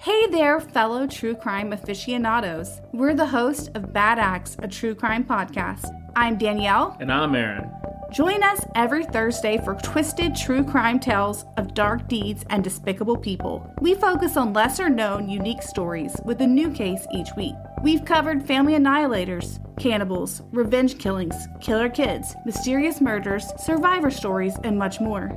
Hey there, fellow true crime aficionados. We're the host of Bad Acts, a true crime podcast. I'm Danielle. And I'm Aaron. Join us every Thursday for twisted true crime tales of dark deeds and despicable people. We focus on lesser known, unique stories with a new case each week. We've covered family annihilators, cannibals, revenge killings, killer kids, mysterious murders, survivor stories, and much more.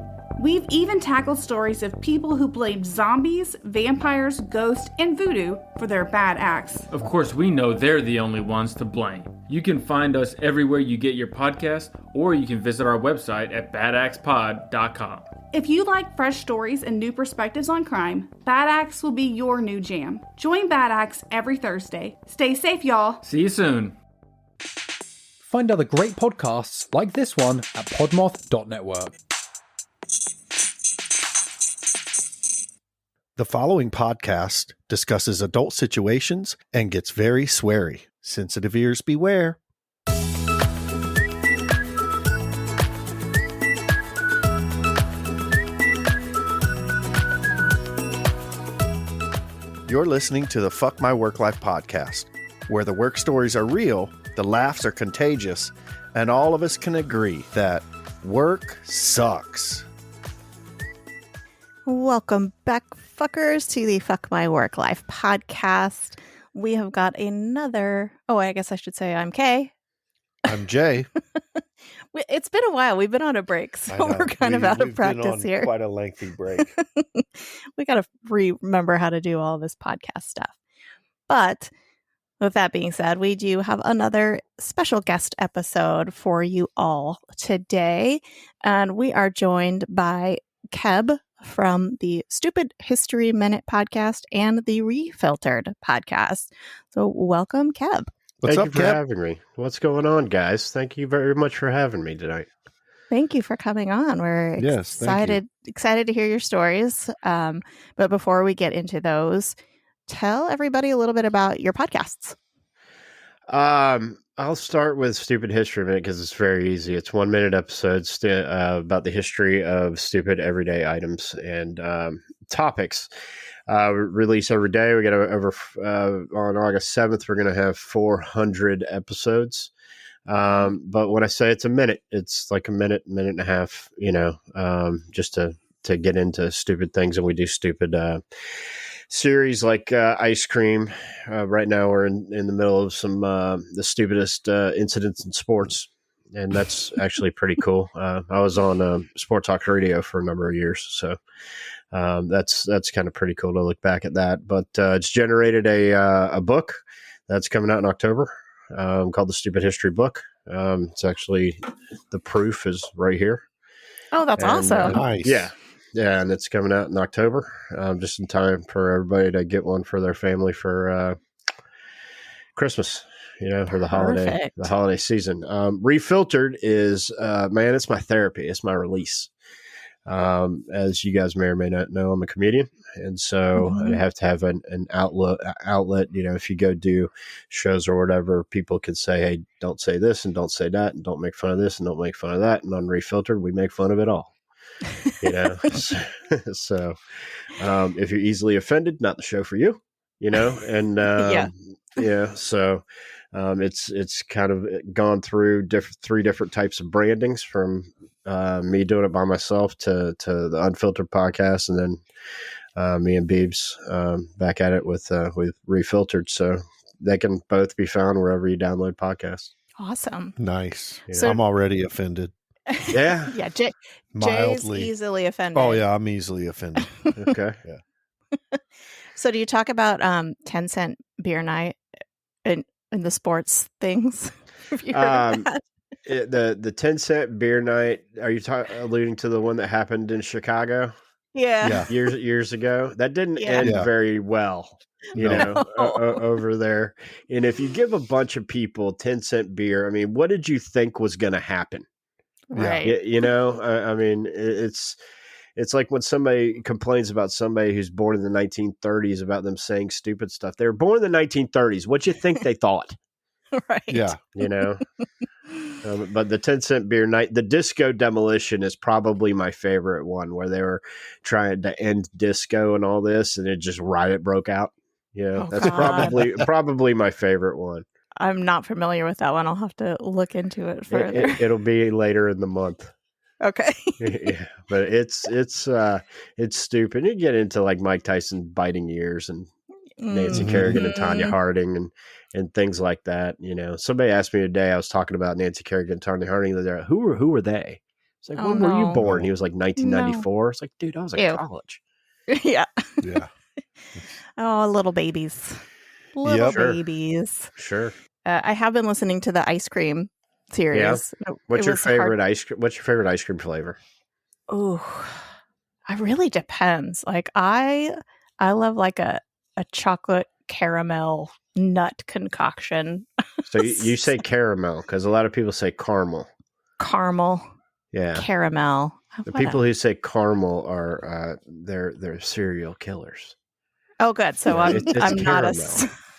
We've even tackled stories of people who blamed zombies, vampires, ghosts, and voodoo for their bad acts. Of course, we know they're the only ones to blame. You can find us everywhere you get your podcast, or you can visit our website at badactspod.com. If you like fresh stories and new perspectives on crime, Bad Acts will be your new jam. Join Bad Acts every Thursday. Stay safe, y'all. See you soon. Find other great podcasts like this one at podmoth.network. The following podcast discusses adult situations and gets very sweary. Sensitive ears beware. You're listening to the Fuck My Work Life podcast, where the work stories are real, the laughs are contagious, and all of us can agree that work sucks. Welcome back, fuckers, to the Fuck My Work Life podcast. We have got another... Oh, I guess I should say I'm Kay. I'm Jay. It's been a while. We've been on a break, so we're kind of out of practice here. Quite a lengthy break. We got to remember how to do all this podcast stuff. But with that being said, we do have another special guest episode for you all today. And we are joined by Keb from the Stupid History Minute podcast and the Refiltered podcast. So welcome, Keb. What's Thank up, you for Keb? having me. What's going on, guys? Thank you very much for having me tonight. Thank you for coming on. We're Yes, thank you. excited to hear your stories. But before we get into those, tell everybody a little bit about your podcasts. I'll start with Stupid History Minute because it's very easy. It's 1 minute episodes about the history of stupid everyday items and topics. Release every day. We got over on August 7th. We're going to have 400 episodes. But when I say it's a minute, it's like a minute and a half. Just to get into stupid things, and we do stupid series like ice cream. Right now, we're in the middle of some the stupidest incidents in sports, and that's actually pretty cool. I was on Sport Talk Radio for a number of years, so that's kind of pretty cool to look back at that. But it's generated a book that's coming out in October called the Stupid History Book. It's actually, the proof is right here. Oh, that's awesome. Nice. Yeah, and it's coming out in October, just in time for everybody to get one for their family for Christmas, for the holiday season. Refiltered is, man, it's my therapy. It's my release. As you guys may or may not know, I'm a comedian, and so I have to have an outlet. If you go do shows or whatever, people can say, hey, don't say this and don't say that, and don't make fun of this and don't make fun of that. And on Refiltered, we make fun of it all. So if you're easily offended, not the show for you, and so it's kind of gone through three different types of brandings, from me doing it by myself to the Unfiltered podcast, and then me and Beebs back at it with Refiltered. So they can both be found wherever you download podcasts. Awesome. Nice. So- I'm already offended. Yeah. Yeah, Jay's Mildly. easily offended. Oh, yeah, I'm easily offended. Okay. Yeah. So do you talk about 10-cent beer night in the sports things? Have you heard of that? The 10-cent beer night, are you alluding to the one that happened in Chicago? Yeah. Years ago? That didn't Yeah. end Yeah. very well, over there. And if you give a bunch of people 10-cent beer, I mean, what did you think was going to happen? Right. I mean, it's like when somebody complains about somebody who's born in the 1930s about them saying stupid stuff. They were born in the 1930s. What do you think they thought? Right. Yeah. But the 10-cent beer night, the disco demolition is probably my favorite one, where they were trying to end disco and all this, and it just riot broke out. Oh, That's God. probably my favorite one. I'm not familiar with that one. I'll have to look into it further. It'll be later in the month. Okay. Yeah, but it's stupid. You get into like Mike Tyson biting ears and Nancy Kerrigan and Tanya Harding and things like that. Somebody asked me today. I was talking about Nancy Kerrigan and Tanya Harding. They're like, who were they? It's like, when were you born? He was like 1994. It's like, dude, I was in college. Yeah. Yeah. Oh, little babies. Babies. Sure. I have been listening to the ice cream series. Yeah. What's your favorite ice cream flavor? Oh, it really depends. Like I love like a chocolate caramel nut concoction. So you say caramel because a lot of people say caramel. Caramel. Yeah. Caramel. The people who say caramel are they're serial killers. Oh, good. So I'm it's not caramel.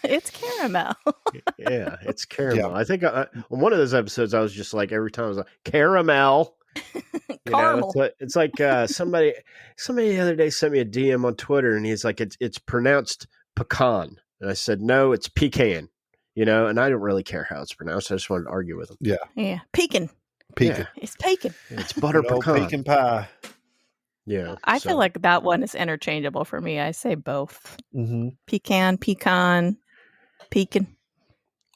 It's caramel. Yeah, it's caramel. Yeah. I think on one of those episodes, I was just like, every time I was like, caramel. Caramel. It's like somebody the other day sent me a DM on Twitter, and he's like, it's pronounced pecan, and I said, no, it's pecan. And I don't really care how it's pronounced. I just wanted to argue with him. Yeah. Yeah. Pecan. Pecan. It's pecan. It's butter pecan. Pecan pie. Yeah. I feel like that one is interchangeable for me. I say both. Mm-hmm. Pecan, pecan,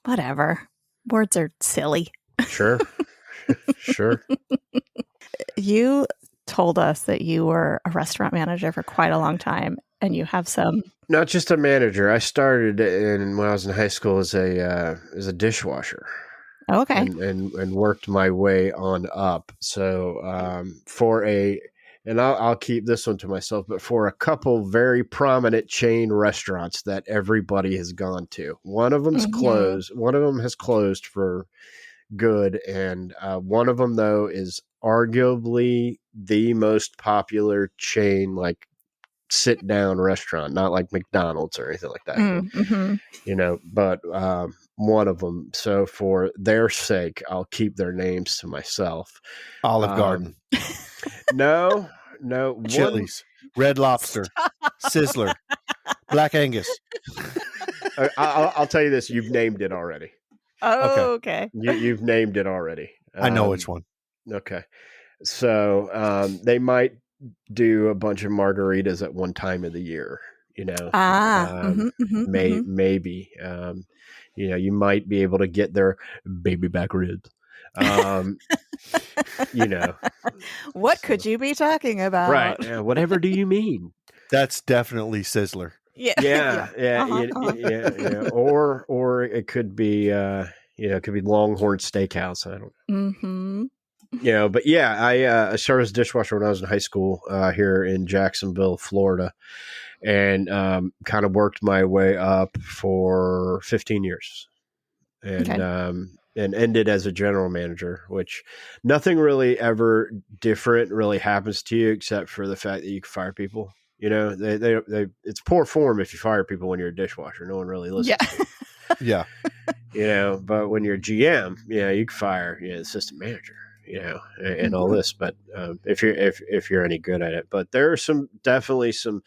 whatever. Words are silly. Sure. Sure. You told us that you were a restaurant manager for quite a long time, and you have some. Not just a manager. I started when I was in high school as a dishwasher. Okay. And worked my way on up. So I'll keep this one to myself, but for a couple very prominent chain restaurants that everybody has gone to. One of them's closed. One of them has closed for good. And one of them, though, is arguably the most popular chain, like sit-down restaurant, not like McDonald's or anything like that. But one of them. So for their sake, I'll keep their names to myself. Olive Garden. No. Chili's. Red Lobster. Sizzler. Black Angus. I'll tell you this. You've named it already. Oh, okay. You've named it already. I know which one. Okay. So they might do a bunch of margaritas at one time of the year. Maybe. You might be able to get their baby back ribs. What could you be talking about? Right. Yeah, whatever do you mean? That's definitely Sizzler. Yeah. Or it could be it could be Longhorn Steakhouse. I don't know. But yeah, I started as a dishwasher when I was in high school here in Jacksonville, Florida, and kind of worked my way up for 15 years. And ended as a general manager, which nothing really ever different really happens to you except for the fact that you can fire people. They it's poor form if you fire people when you're a dishwasher. No one really listens. Yeah. But when you're a GM, you can fire assistant manager, and all this. But if you're any good at it, but there are definitely some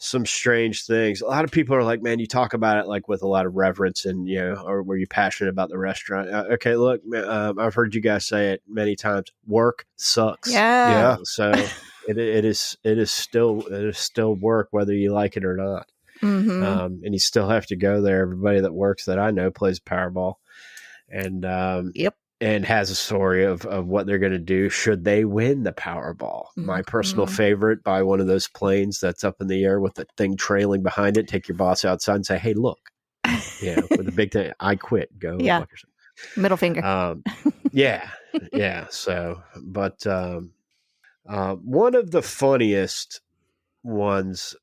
strange things. A lot of people are like, man, you talk about it like with a lot of reverence and, or were you passionate about the restaurant? Okay, look, I've heard you guys say it many times. Work sucks. Yeah. So it is still work, whether you like it or not. And you still have to go there. Everybody that works that I know plays Powerball and, and has a story of what they're going to do should they win the Powerball. My personal favorite, buy one of those planes that's up in the air with the thing trailing behind it, take your boss outside and say, hey, look, with a big thing, I quit, go. Yeah. Middle finger. Yeah. So, but one of the funniest ones,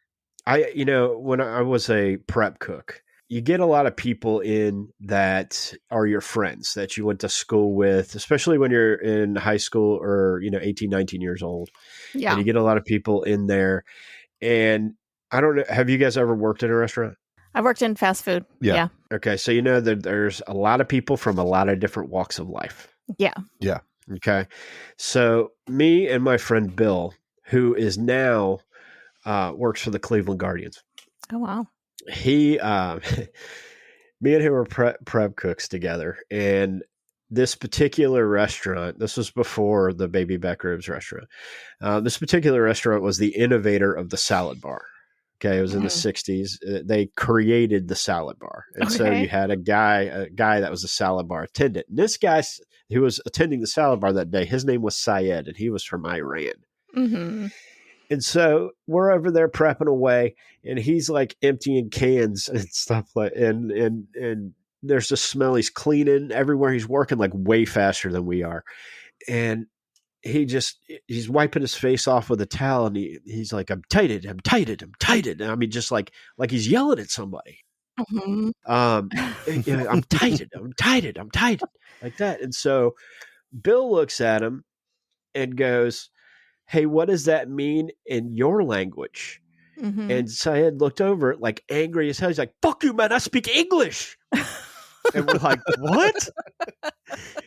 when I was a prep cook, you get a lot of people in that are your friends that you went to school with, especially when you're in high school or, 18, 19 years old. Yeah. And you get a lot of people in there. And I don't know, have you guys ever worked in a restaurant? I worked in fast food. Yeah. Okay. So that there's a lot of people from a lot of different walks of life. Yeah. Yeah. Okay. So me and my friend Bill, who is now works for the Cleveland Guardians. Oh, wow. He, me and him were prep cooks together. And this particular restaurant, this was before the Baby Back Ribs restaurant. This particular restaurant was the innovator of the salad bar. Okay. It was in the 60s. They created the salad bar. And so Okay. you had a guy that was a salad bar attendant. And this guy who was attending the salad bar that day, his name was Syed, and he was from Iran. Mm-hmm. And so we're over there prepping away, and he's like emptying cans and stuff and there's the smell. He's cleaning everywhere. He's working like way faster than we are. And he's wiping his face off with a towel, and he's like, I'm tighted. And I mean, just like he's yelling at somebody. Mm-hmm. I'm tighted, like that. And so Bill looks at him and goes, hey, what does that mean in your language? Mm-hmm. And Syed looked over it like angry as hell. He's like, fuck you, man, I speak English. And we're like, what?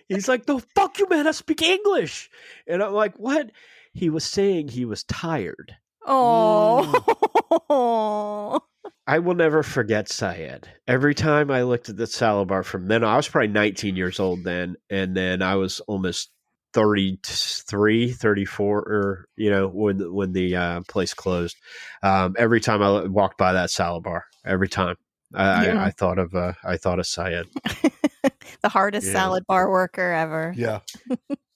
He's like, no, fuck you, man, I speak English. And I'm like, what? He was saying he was tired. Oh. I will never forget Syed. Every time I looked at the salad bar from then, I was probably 19 years old then. And then I was almost 33, 34, or, when the place closed. Every time I walked by that salad bar, every time I thought of Syed. The hardest salad bar worker ever. Yeah.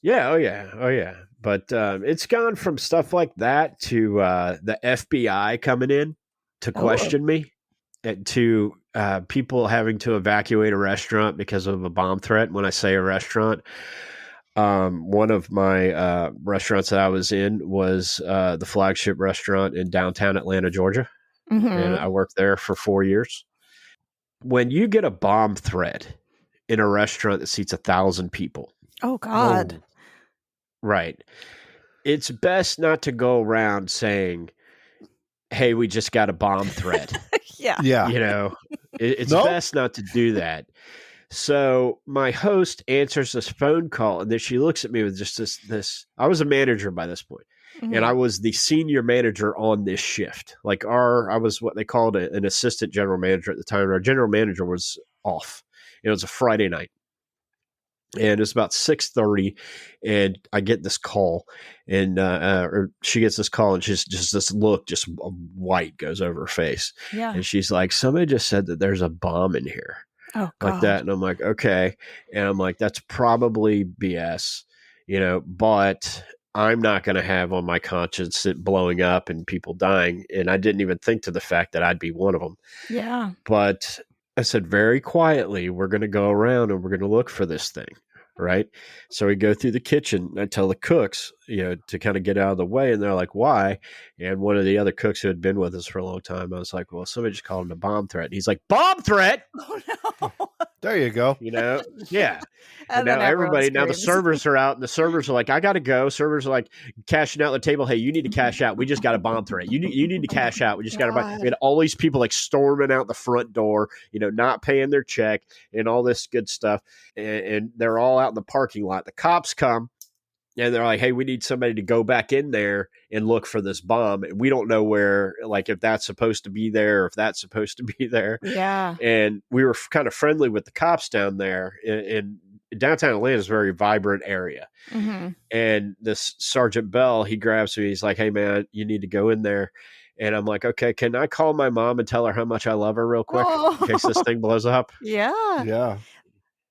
Yeah. Oh yeah. But it's gone from stuff like that to the FBI coming in to question me, and to people having to evacuate a restaurant because of a bomb threat. When I say a restaurant, one of my restaurants that I was in was the flagship restaurant in downtown Atlanta, Georgia. Mm-hmm. And I worked there for 4 years. When you get a bomb threat in a restaurant that seats 1,000 people. Oh, God. Right. It's best not to go around saying, hey, we just got a bomb threat. Yeah. Yeah. It's Nope. best not to do that. So my host answers this phone call, and then she looks at me with just this. I was a manager by this point, Mm-hmm. and I was the senior manager on this shift. Like I was what they called an assistant general manager at the time. Our general manager was off. It was a Friday night, and it was about 6:30, and I get this call, and or she gets this call, and she's just this look, just white goes over her face, Yeah. and she's like, "Somebody just said that there's a bomb in here." Oh, God. Like that. And I'm like, okay. And I'm like, that's probably BS, but I'm not going to have on my conscience it blowing up and people dying. And I didn't even think to the fact that I'd be one of them. Yeah. But I said, very quietly, we're going to go around and we're going to look for this thing. Right. So we go through the kitchen, and I tell the cooks, to kind of get out of the way. And they're like, why? And one of the other cooks who had been with us for a long time, I was like, well, somebody just called him a bomb threat. And he's like, bomb threat? Oh, no. There you go. Yeah. And now then everybody, now the screams. servers are out, and the servers are like, I got to go. Servers are like cashing out the table. Hey, you need to cash out. We just got a bomb threat. You need to cash out. We just got to buy. We had all these people like storming out the front door, not paying their check and all this good stuff. And they're all out in the parking lot. The cops come. And they're like, hey, we need somebody to go back in there and look for this bomb. And we don't know where, like, if that's supposed to be there, or if that's supposed to be there. Yeah. And we were kind of friendly with the cops down there. In downtown Atlanta is a very vibrant area. Mm-hmm. And this Sergeant Bell, he grabs me. He's like, hey, man, you need to go in there. And I'm like, okay, can I call my mom and tell her how much I love her real quick in case this thing blows up? Yeah. Yeah.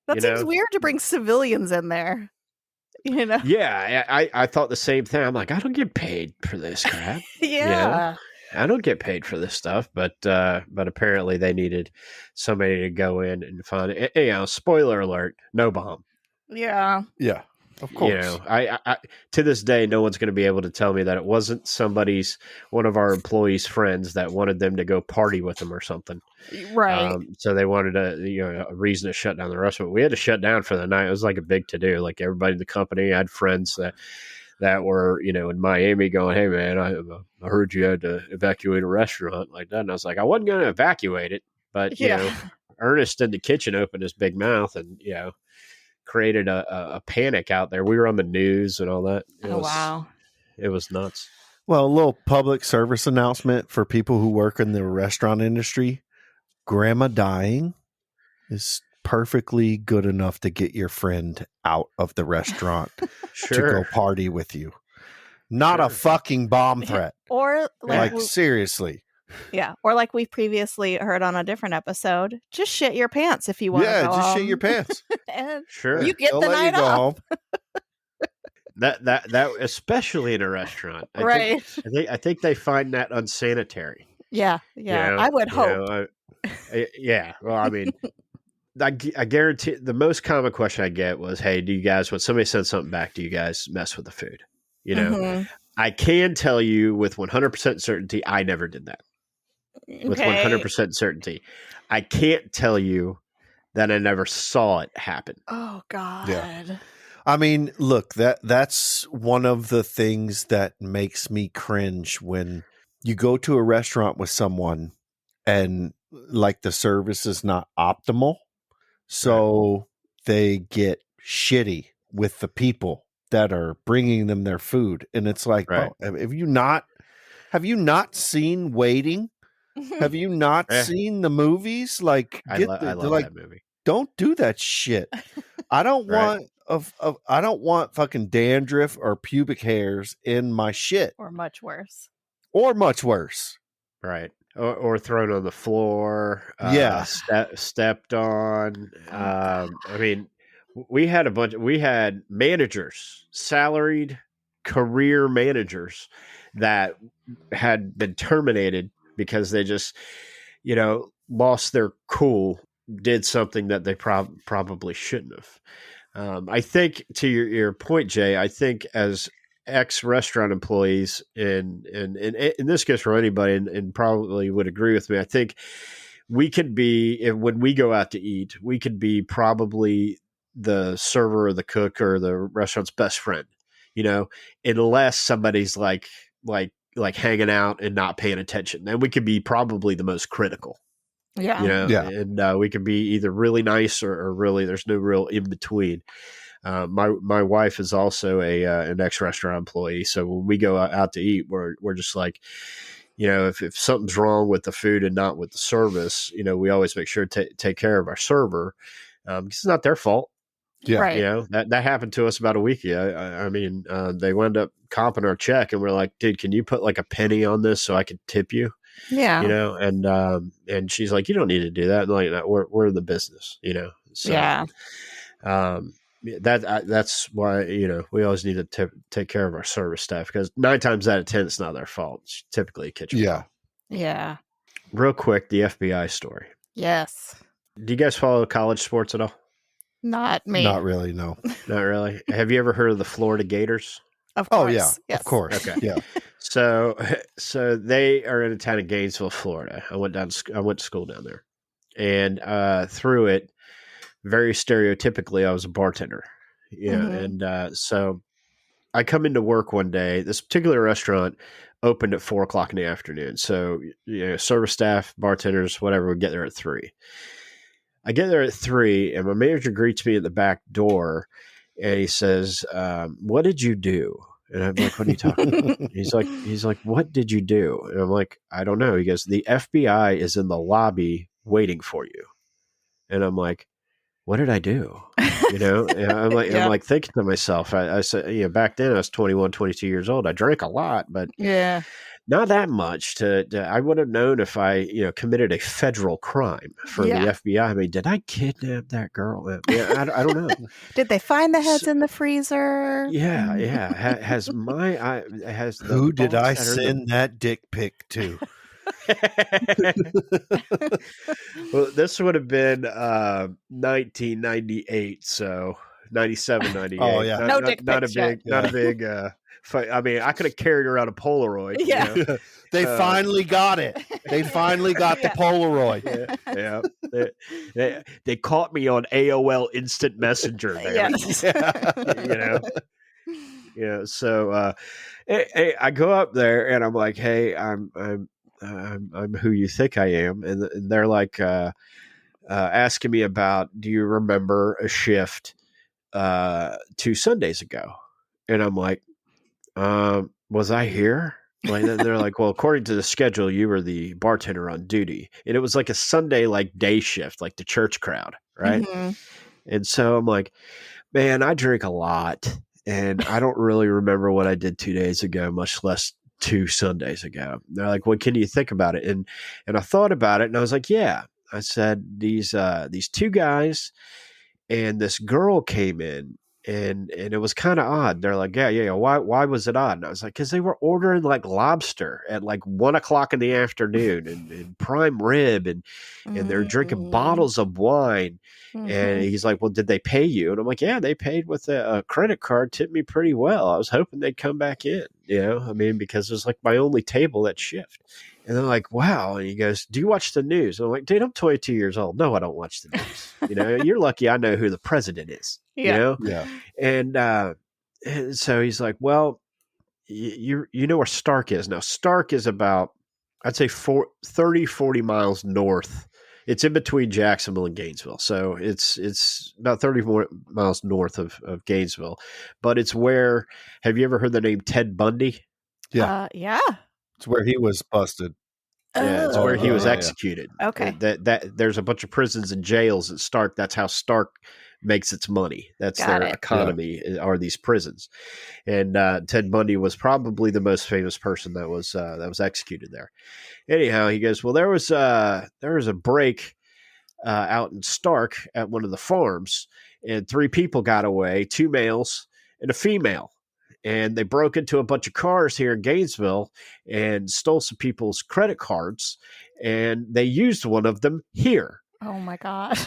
That seems weird to bring civilians in there. Yeah, I thought the same thing. I'm like, I don't get paid for this crap. Yeah. I don't get paid for this stuff, but apparently they needed somebody to go in and find it. Spoiler alert, no bomb. Yeah. Yeah. Of course. I to this day, no one's going to be able to tell me that it wasn't one of our employees' friends that wanted them to go party with them or something. Right. So they wanted a reason to shut down the restaurant. We had to shut down for the night. It was like a big to do. Like everybody in the company, I had friends that were, in Miami going, hey man, I heard you had to evacuate a restaurant like that. And I was like, I wasn't going to evacuate it, but Ernest in the kitchen opened his big mouth and, created a panic out there. We were on the news and all that. Wow. It was nuts. Well, a little public service announcement for people who work in the restaurant industry. Grandma dying is perfectly good enough to get your friend out of the restaurant to go party with you. Not a fucking bomb threat. Or like seriously. Yeah. Or like we previously heard on a different episode, just shit your pants if you want to go just home. shit your pants. And Sure. you get They'll the let you night go off. home. That especially in a restaurant. I think they find that unsanitary. Yeah. Yeah. I would hope. Yeah. Well, I mean, I guarantee the most common question I get was, hey, do you guys, when somebody sends something back, do you guys mess with the food? You know, Mhm. I can tell you with 100% certainty, I never did that. With 100% certainty. I can't tell you that I never saw it happen. Oh, God. Yeah. I mean, look, that's one of the things that makes me cringe when you go to a restaurant with someone and like the service is not optimal. So they get shitty with the people that are bringing them their food. And it's like, oh, have you not seen Waiting? Have you not seen the movies? Like, I love that movie. Don't do that shit. I don't want I don't want fucking dandruff or pubic hairs in my shit. Or much worse. Right. Or thrown on the floor. Stepped on. I mean, we had managers, salaried career managers that had been terminated because they just, lost their cool, did something that they probably shouldn't have. I think to your point, Jay, I think as ex-restaurant employees, and this goes for anybody, and probably would agree with me, I think we could be, when we go out to eat, we could be probably the server or the cook or the restaurant's best friend, unless somebody's like hanging out and not paying attention. Then we could be probably the most critical. Yeah. And we could be either really nice or really, there's no real in between. My wife is also an ex-restaurant employee. So when we go out to eat, we're just like, if something's wrong with the food and not with the service, we always make sure to take care of our server, because it's not their fault. Yeah. Right. That happened to us about a week ago. I mean, they wound up comping our check and we're like, dude, can you put like a penny on this so I could tip you? Yeah. And she's like, you don't need to do that. And like, no, we're in the business, So, yeah. That's why, we always need to take care of our service staff, because 9 times out of 10, it's not their fault. It's typically a kitchen. Yeah. Yeah. Real quick, the FBI story. Yes. Do you guys follow college sports at all? Not me. Not really, no. Not really. Have you ever heard of the Florida Gators? Of course. Oh, yeah. Yes. Of course. Okay. Yeah. So they are in the town of Gainesville, Florida. I went to school down there, and through it, very stereotypically, I was a bartender. And so I come into work one day. This particular restaurant opened at 4:00 in the afternoon. So service staff, bartenders, whatever, would get there at 3. I get there at 3, and my manager greets me at the back door, and he says, "What did you do?" And I'm like, "What are you talking about?" He's like, "What did you do?" And I'm like, "I don't know." He goes, "The FBI is in the lobby waiting for you." And I'm like, "What did I do?" And I'm like, I'm like thinking to myself, I said, back then I was 21, 22 years old. I drank a lot, but not that much I would have known if I, committed a federal crime for the FBI. I mean, did I kidnap that girl? I don't know. Did they find the heads in the freezer? Yeah. Who did I send that dick pic to? Well, this would have been 1998, so 97, 98. Oh yeah, not a big fight. I mean, I could have carried around a Polaroid. Yeah. They finally got it. They finally got the Polaroid. Yeah. They caught me on AOL Instant Messenger there. Yes. So I go up there and I'm like, "Hey, I'm who you think I am," and they're like asking me about, do you remember a shift 2 Sundays ago. And I'm like, was I here? Like, they're like, well, according to the schedule, you were the bartender on duty. And it was like a Sunday, like day shift, like the church crowd. Right. Mhm. And so I'm like, man, I drink a lot and I don't really remember what I did 2 days ago, much less 2 Sundays ago. They're like, well, can you think about it? And I thought about it and I was like, yeah. I said, these 2 guys and this girl came in. And it was kind of odd. They're like, yeah. Why was it odd? And I was like, because they were ordering like lobster at like 1:00 in the afternoon and prime rib and they're drinking bottles of wine. And he's like, well, did they pay you? And I'm like, yeah, they paid with a credit card, tipped me pretty well. I was hoping they'd come back in, I mean, because it was like my only table that shift. And they're like, wow. And he goes, do you watch the news? And I'm like, dude, I'm 22 years old. No, I don't watch the news. You're lucky I know who the president is. Yeah. Yeah. And so he's like, well, you know where Stark is. Now, Stark is about, I'd say 40 miles north. It's in between Jacksonville and Gainesville. So it's about 30 miles north of Gainesville. But it's where, have you ever heard the name Ted Bundy? Yeah. Yeah. It's where he was busted. Yeah, it's where he was yeah. executed. Okay. That there's a bunch of prisons and jails at Stark. That's how Stark makes its money. That's Got their it. economy, are these prisons. And Ted Bundy was probably the most famous person that was executed there. Anyhow, he goes, well, there was a break out in Stark at one of the farms, and 3 people got away, 2 males and a female. And they broke into a bunch of cars here in Gainesville and stole some people's credit cards, and they used one of them here. Oh my God.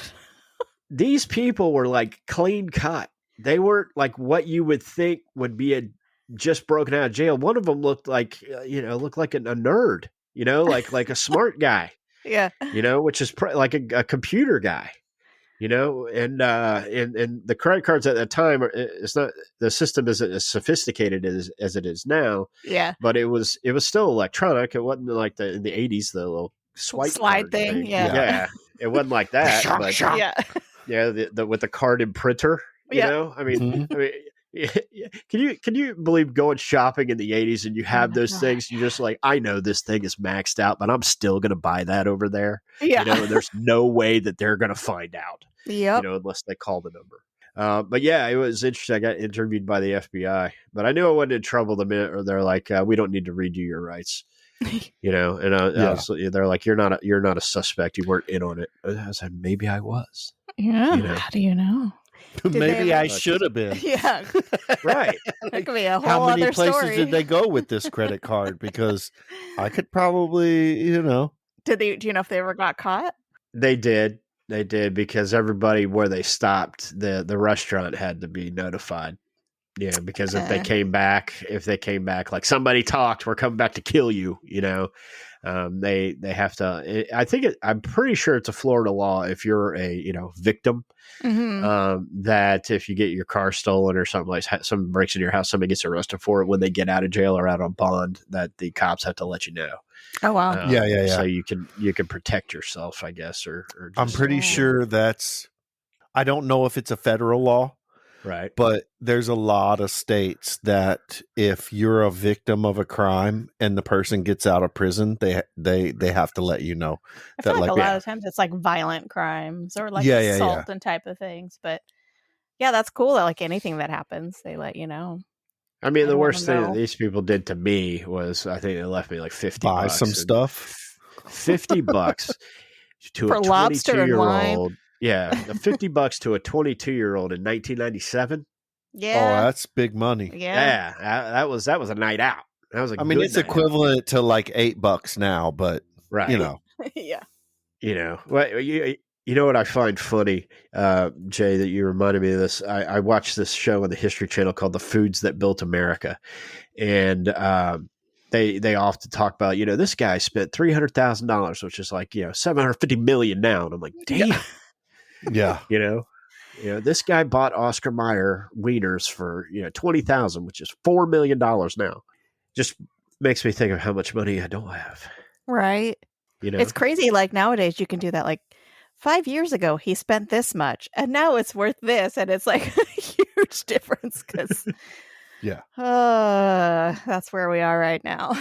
These people were like clean cut. They weren't like what you would think would be just broken out of jail. One of them looked like, a nerd, like a smart guy, Yeah. which is like a computer guy. And the credit cards at that time, it's not, the system isn't as sophisticated as it is now. Yeah. But it was still electronic. It wasn't like in the 80s, the little Slide card thing. Yeah. Yeah. It wasn't like that. But Yeah. yeah, the with the card and printer. Yeah. I mean, can you believe going shopping in the 80s and you have those things? You're just like, I know this thing is maxed out, but I'm still going to buy that over there. Yeah. And there's no way that they're going to find out. Yep. Unless they call the number. But yeah, it was interesting. I got interviewed by the FBI, but I knew I wasn't in trouble the minute, or they're like, we don't need to read you your rights. They're like, you're not a suspect. You weren't in on it. I said, maybe I was. Yeah. How do you know? Maybe I should have been. Yeah. Right. That could be a whole How many other places story. did they go with this credit card? Because I could probably, Do you know if they ever got caught? They did. They did, because everybody where they stopped, the restaurant had to be notified. Yeah, because if they came back, like somebody talked, we're coming back to kill you. They have to. I'm pretty sure it's a Florida law if you're a victim, that if you get your car stolen or something, like someone breaks into your house, somebody gets arrested for it, when they get out of jail or out on bond, that the cops have to let you know. Oh wow. Yeah. So you can protect yourself, I guess, or just, I'm pretty sure I don't know if it's a federal law, right. but there's a lot of states that if you're a victim of a crime and the person gets out of prison, they have to let you know. I feel like a lot of times it's like violent crimes or like assault and type of things. But yeah, that's cool that like anything that happens, they let you know. I mean, the worst thing that these people did to me was, I think they left me like $50. Buy some stuff. $50 to for a lobster and wine. 22-year-old. Yeah, $50 to a 22-year-old in 1997. Yeah. Oh, that's big money. Yeah. That was a night out. That was it's equivalent to like $8 now, but right. Yeah. Well, you know what I find funny, Jay, that you reminded me of this. I watched this show on the History Channel called The Foods That Built America. And they often talk about, this guy spent $300,000, which is like, $750 million now. And I'm like, damn. Yeah. This guy bought Oscar Mayer wieners for, $20,000, which is $4 million now. Just makes me think of how much money I don't have. Right. It's crazy. Like nowadays you can do that like 5 years ago he spent this much and now it's worth this, and it's like a huge difference because Yeah. that's where we are right now.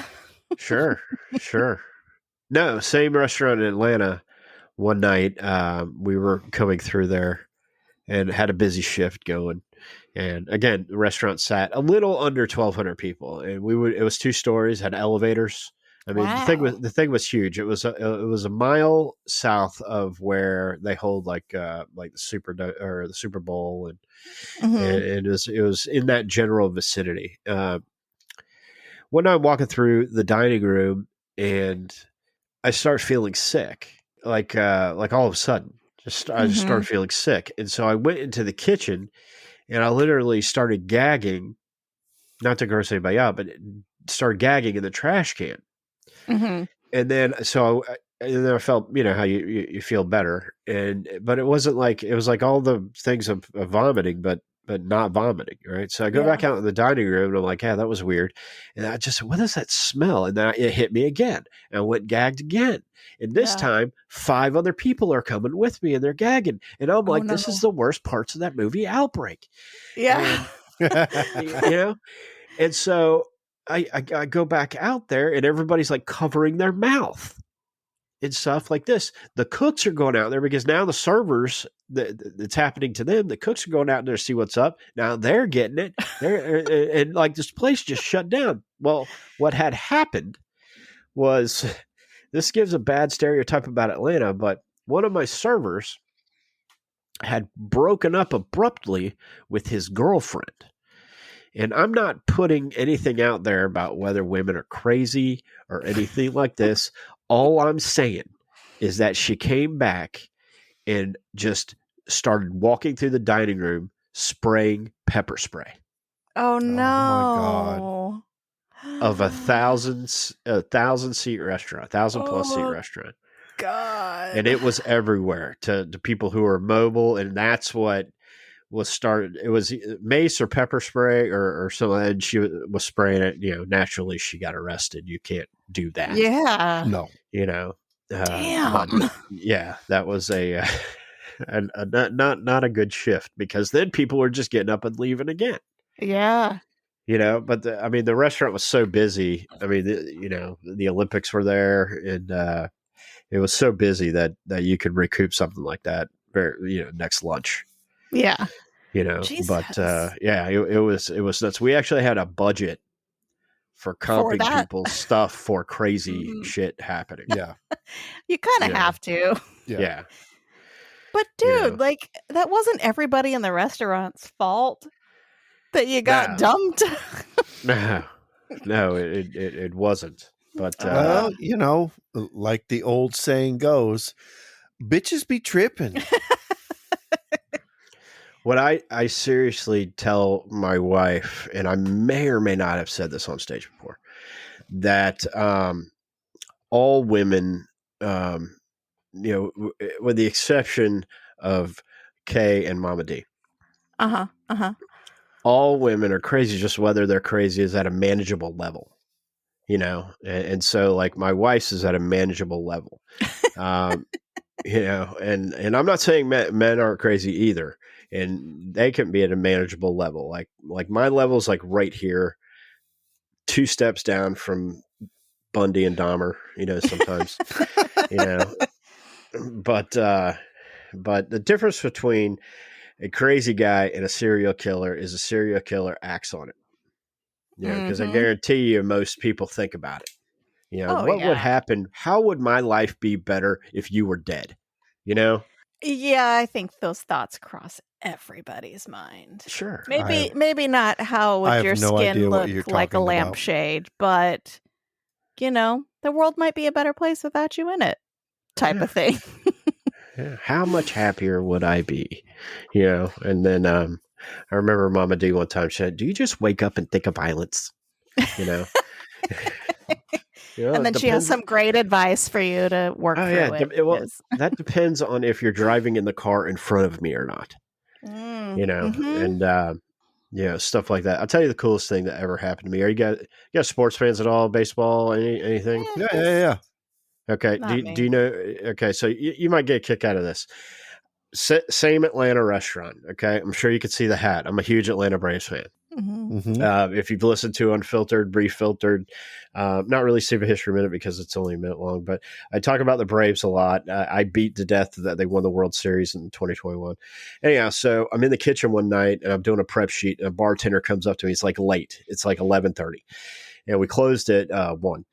Sure. No, same restaurant in Atlanta. One night, we were coming through there and had a busy shift going. And again, the restaurant sat a little under 1,200 people, and it was 2 stories, had elevators. I mean, Wow. the thing was huge. It was a mile south of where they hold like the the Super Bowl, and Mhm. it was in that general vicinity. One night, I'm walking through the dining room, and I start feeling sick, like all of a sudden, I just started Mhm. feeling sick, and so I went into the kitchen, and I literally started gagging, not to gross anybody out, but started gagging in the trash can. Mhm. And then and then I felt, how you feel better, but it wasn't like, it was like all the things of vomiting, but not vomiting, right? So I go Yeah. back out in the dining room, and I'm like, yeah, that was weird. And I just, what is that smell? And then it hit me again, and I went gagged again. And this Yeah. time, 5 other people are coming with me, and they're gagging, and I'm Oh like, this is no. the worst parts of that movie, Outbreak. Yeah. And you know, and so I go back out there, and everybody's like covering their mouth and stuff like this. The cooks are going out there because now the servers, it's happening to them. The cooks are going out there to see what's up. Now they're getting it. And like this place just shut down. Well, what had happened was, this gives a bad stereotype about Atlanta, but one of my servers had broken up abruptly with his girlfriend. And I'm not putting anything out there about whether women are crazy or anything like this. All I'm saying is that she came back and just started walking through the dining room spraying pepper spray Oh my God. no. of a 1,000 seat restaurant, 1,000+ seat Oh restaurant. God. And it was everywhere to people who are mobile. And that's what was started. It was mace or pepper spray or something. And she was spraying it, naturally she got arrested. You can't do that, Yeah. No. But Damn. yeah, that was not a good shift, because then people were just getting up and leaving again. Yeah. But the restaurant was so busy. The Olympics were there, and it was so busy that you could recoup something like that next lunch. Yeah. But Jesus. it was nuts. We actually had a budget for For comping that. people's stuff for crazy Mhm. shit happening. Yeah. You kind of Yeah. have to. Yeah. But dude, like that wasn't everybody in the restaurant's fault that you got No. dumped. No, it wasn't. But Well, like the old saying goes, bitches be tripping. what I seriously tell my wife, and I may or may not have said this on stage before, that all women, with the exception of Kay and Mama D, all women are crazy, just whether they're crazy is at a manageable level. And so like my wife's is at a manageable level. And I'm not saying men aren't crazy either, and they can be at a manageable level. Like my level's like right here, 2 steps down from Bundy and Dahmer, sometimes, but the difference between a crazy guy and a serial killer is a serial killer acts on it. Because I guarantee you most people think about it. Oh, What would yeah. happen? How would my life be better if you were dead? Yeah, I think those thoughts cross everybody's mind. Sure. Maybe not how I would have your no skin idea what look you're like a talking about. lampshade, but the world might be a better place without you in it, type of thing. Yeah. How much happier would I be? And then I remember Mama D one time said, "Do you just wake up and think of violence?" And then she has some great advice for you to work through it. Well, that depends on if you're driving in the car in front of me or not. And stuff like that. I'll tell you the coolest thing that ever happened to me. Are you guys sports fans at all? Baseball? Anything? Yeah. Okay. Not Do me. you know? Okay. So you might get a kick out of this. Same Atlanta restaurant. Okay. I'm sure you could see the hat. I'm a huge Atlanta Braves fan. Mhm. If you've listened to Unfiltered, Refiltered, not really Super History Minute because it's only a minute long, but I talk about the Braves a lot. I beat to death that they won the World Series in 2021. Anyhow, so I'm in the kitchen one night and I'm doing a prep sheet and a bartender comes up to me. It's like late. It's like 11:30. And we closed at 1.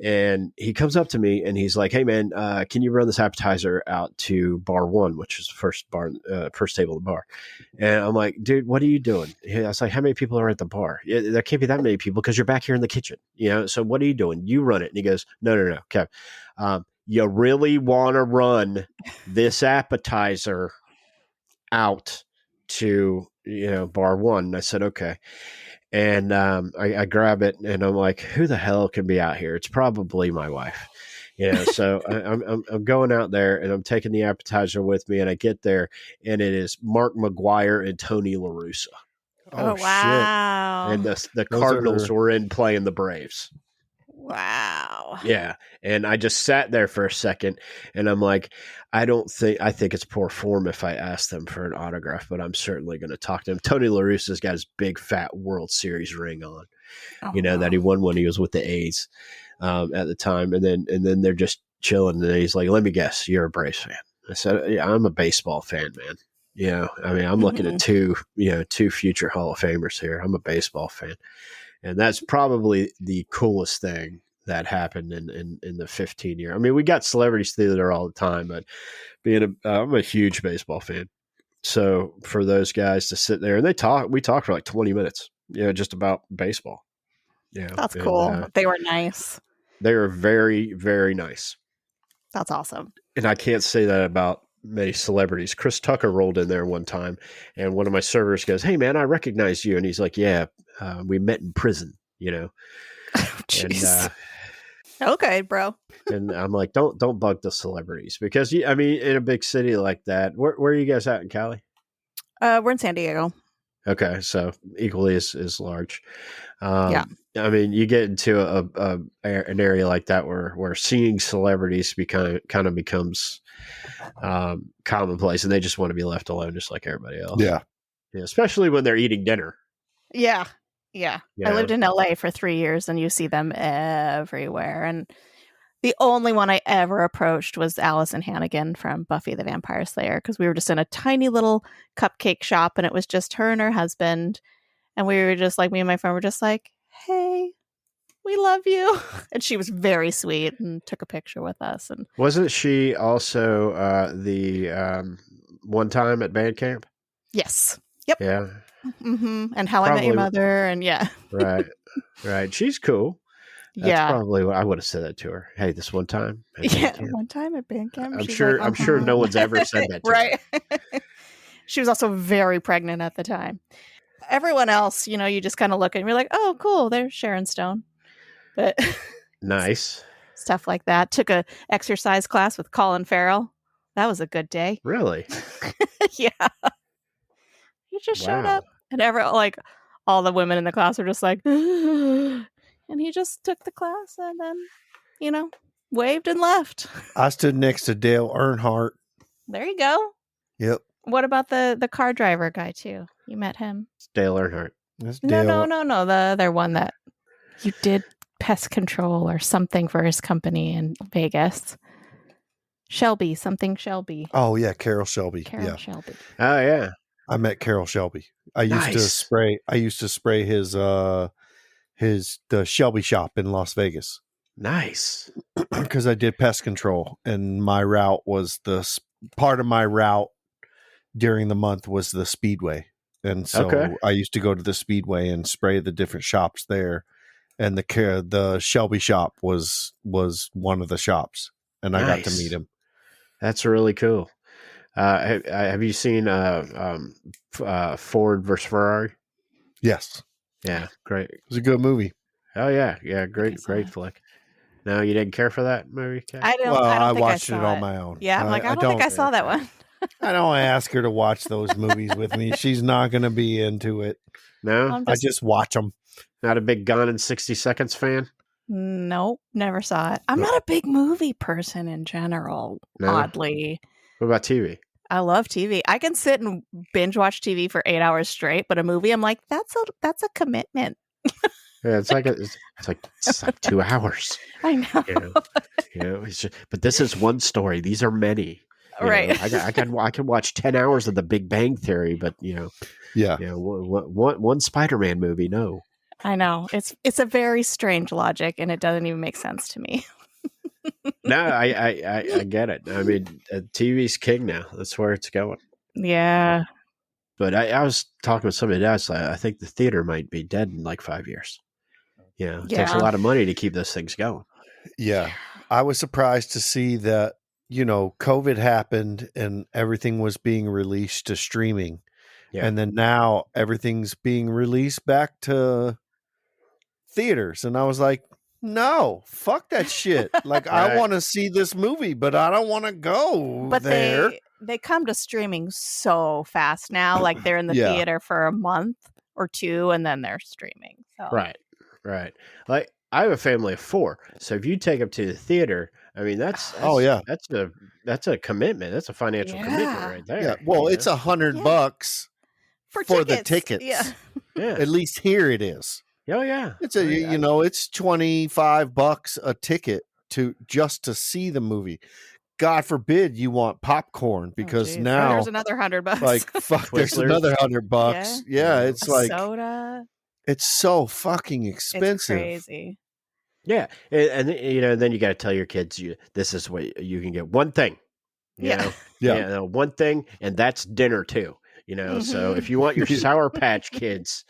And he comes up to me and he's like, "Hey man, can you run this appetizer out to bar 1, which is the first table of the bar?" And I'm like, "Dude, what are you doing?" I was like, "How many people are at the bar? There can't be that many people because you're back here in the kitchen, So what are you doing? You run it." And he goes, "No, okay. You really want to run this appetizer out to bar 1?" And I said, "Okay." And I grab it and I'm like, who the hell can be out here? It's probably my wife. So I'm going out there and I'm taking the appetizer with me and I get there and it is Mark McGuire and Tony La Russa. Oh, shit. wow. And the Those Cardinals are- were in playing the Braves. Wow. Yeah. And I just sat there for a second and I'm like, I think it's poor form if I ask them for an autograph, but I'm certainly going to talk to him. Tony La Russa's got his big fat World Series ring on, that he won when he was with the A's at the time. And then they're just chilling. And he's like, "Let me guess, you're a Braves fan." I said, "Yeah, I'm a baseball fan, man. I'm looking at two future Hall of Famers here. I'm a baseball fan." And that's probably the coolest thing that happened in the 15 year. I mean, we got celebrities through there all the time, but I'm a huge baseball fan. So for those guys to sit there and we talked for like 20 minutes, just about baseball. Yeah. That's cool. They were nice. They were very, very nice. That's awesome. And I can't say that about many celebrities. Chris Tucker rolled in there one time and one of my servers goes, "Hey man, I recognize you." And he's like, "Yeah, we met in prison, Jeez. Okay, bro. And I'm like, don't bug the celebrities because in a big city like that, where are you guys at in Cali? We're in San Diego. Okay, so equally as large. Yeah. You get into an area like that where seeing celebrities kind of becomes commonplace, and they just want to be left alone, just like everybody else. Yeah. Especially when they're eating dinner. Yeah. Yeah. I lived in LA for 3 years and you see them everywhere. And the only one I ever approached was Allison Hannigan from Buffy the Vampire Slayer because we were just in a tiny little cupcake shop and it was just her and her husband. And we were just like, me and my friend were just like, "Hey, we love you." And she was very sweet and took a picture with us. And wasn't she also the one time at band camp? yes. Yep. Yeah. Mm-hmm. And How I Met Your Mother. And yeah. Right. She's cool. That's yeah. probably what I would have said that to her. "Hey, this one time." One time at band camp. I'm sure no one's ever said that to right. her. She was also very pregnant at the time. Everyone else, you just kind of look and you're like, "Oh, cool, there's Sharon Stone." But Nice. Stuff like that. Took a exercise class with Colin Farrell. That was a good day. Really? Yeah. He just showed Wow. up and all the women in the class were just like, and he just took the class and then, waved and left. I stood next to Dale Earnhardt. There you go. Yep. What about the car driver guy too? You met him? It's Dale Earnhart. That's Dale. No. The other one that you did pest control or something for his company in Vegas. Shelby. Oh yeah, Carol Shelby. Carol Shelby. Oh yeah. I met Carol Shelby. I used to spray his the Shelby shop in Las Vegas. Nice. Because I did pest control and my route was part of my route during the month was the Speedway. And so I used to go to the Speedway and spray the different shops there. And the Shelby shop was one of the shops. And I got to meet him. That's really cool. Have you seen Ford versus Ferrari? Yes. Yeah, great. It was a good movie. Oh yeah, great flick. No, you didn't care for that movie, Kat? I watched it on my own. Yeah, I don't think I saw that one. I don't ask her to watch those movies with me. She's not going to be into it. No, I just watch them. Not a big Gone in 60 Seconds fan. Nope, never saw it. I'm not a big movie person in general, No? oddly. What about TV? I love TV. I can sit and binge watch TV for 8 hours straight, but a movie, I'm like, that's a commitment. Yeah, it's like 2 hours. I know. It's just, but this is one story. These are many. Right. I can watch 10 hours of The Big Bang Theory, but one Spider-Man movie. No. I know. It's a very strange logic, and it doesn't even make sense to me. No, I get it. I mean, TV's king now. That's where it's going. Yeah. But I was talking with somebody else. I think the theater might be dead in like 5 years. It takes a lot of money to keep those things going. Yeah. I was surprised to see that, COVID happened and everything was being released to streaming. Yeah. And then now everything's being released back to theaters. And I was like, no, fuck that shit. Like, right. I want to see this movie, but I don't want to go there. They come to streaming so fast now. Like, they're in the theater for a month or two, and then they're streaming. So. Right. Like, I have a family of 4. So if you take them to the theater, I mean, that's a commitment. That's a financial commitment right there. Yeah. Well, it's $100 for the tickets. Yeah. At least here it is. Oh yeah. It's it's $25 a ticket to see the movie. God forbid you want popcorn because now there's another $100. Like fuck, there's another $100. Yeah, it's like soda. It's so fucking expensive. It's crazy. Yeah, and then you got to tell your kids this is what you can get. One thing. You know, one thing, and that's dinner too. So if you want your Sour Patch Kids,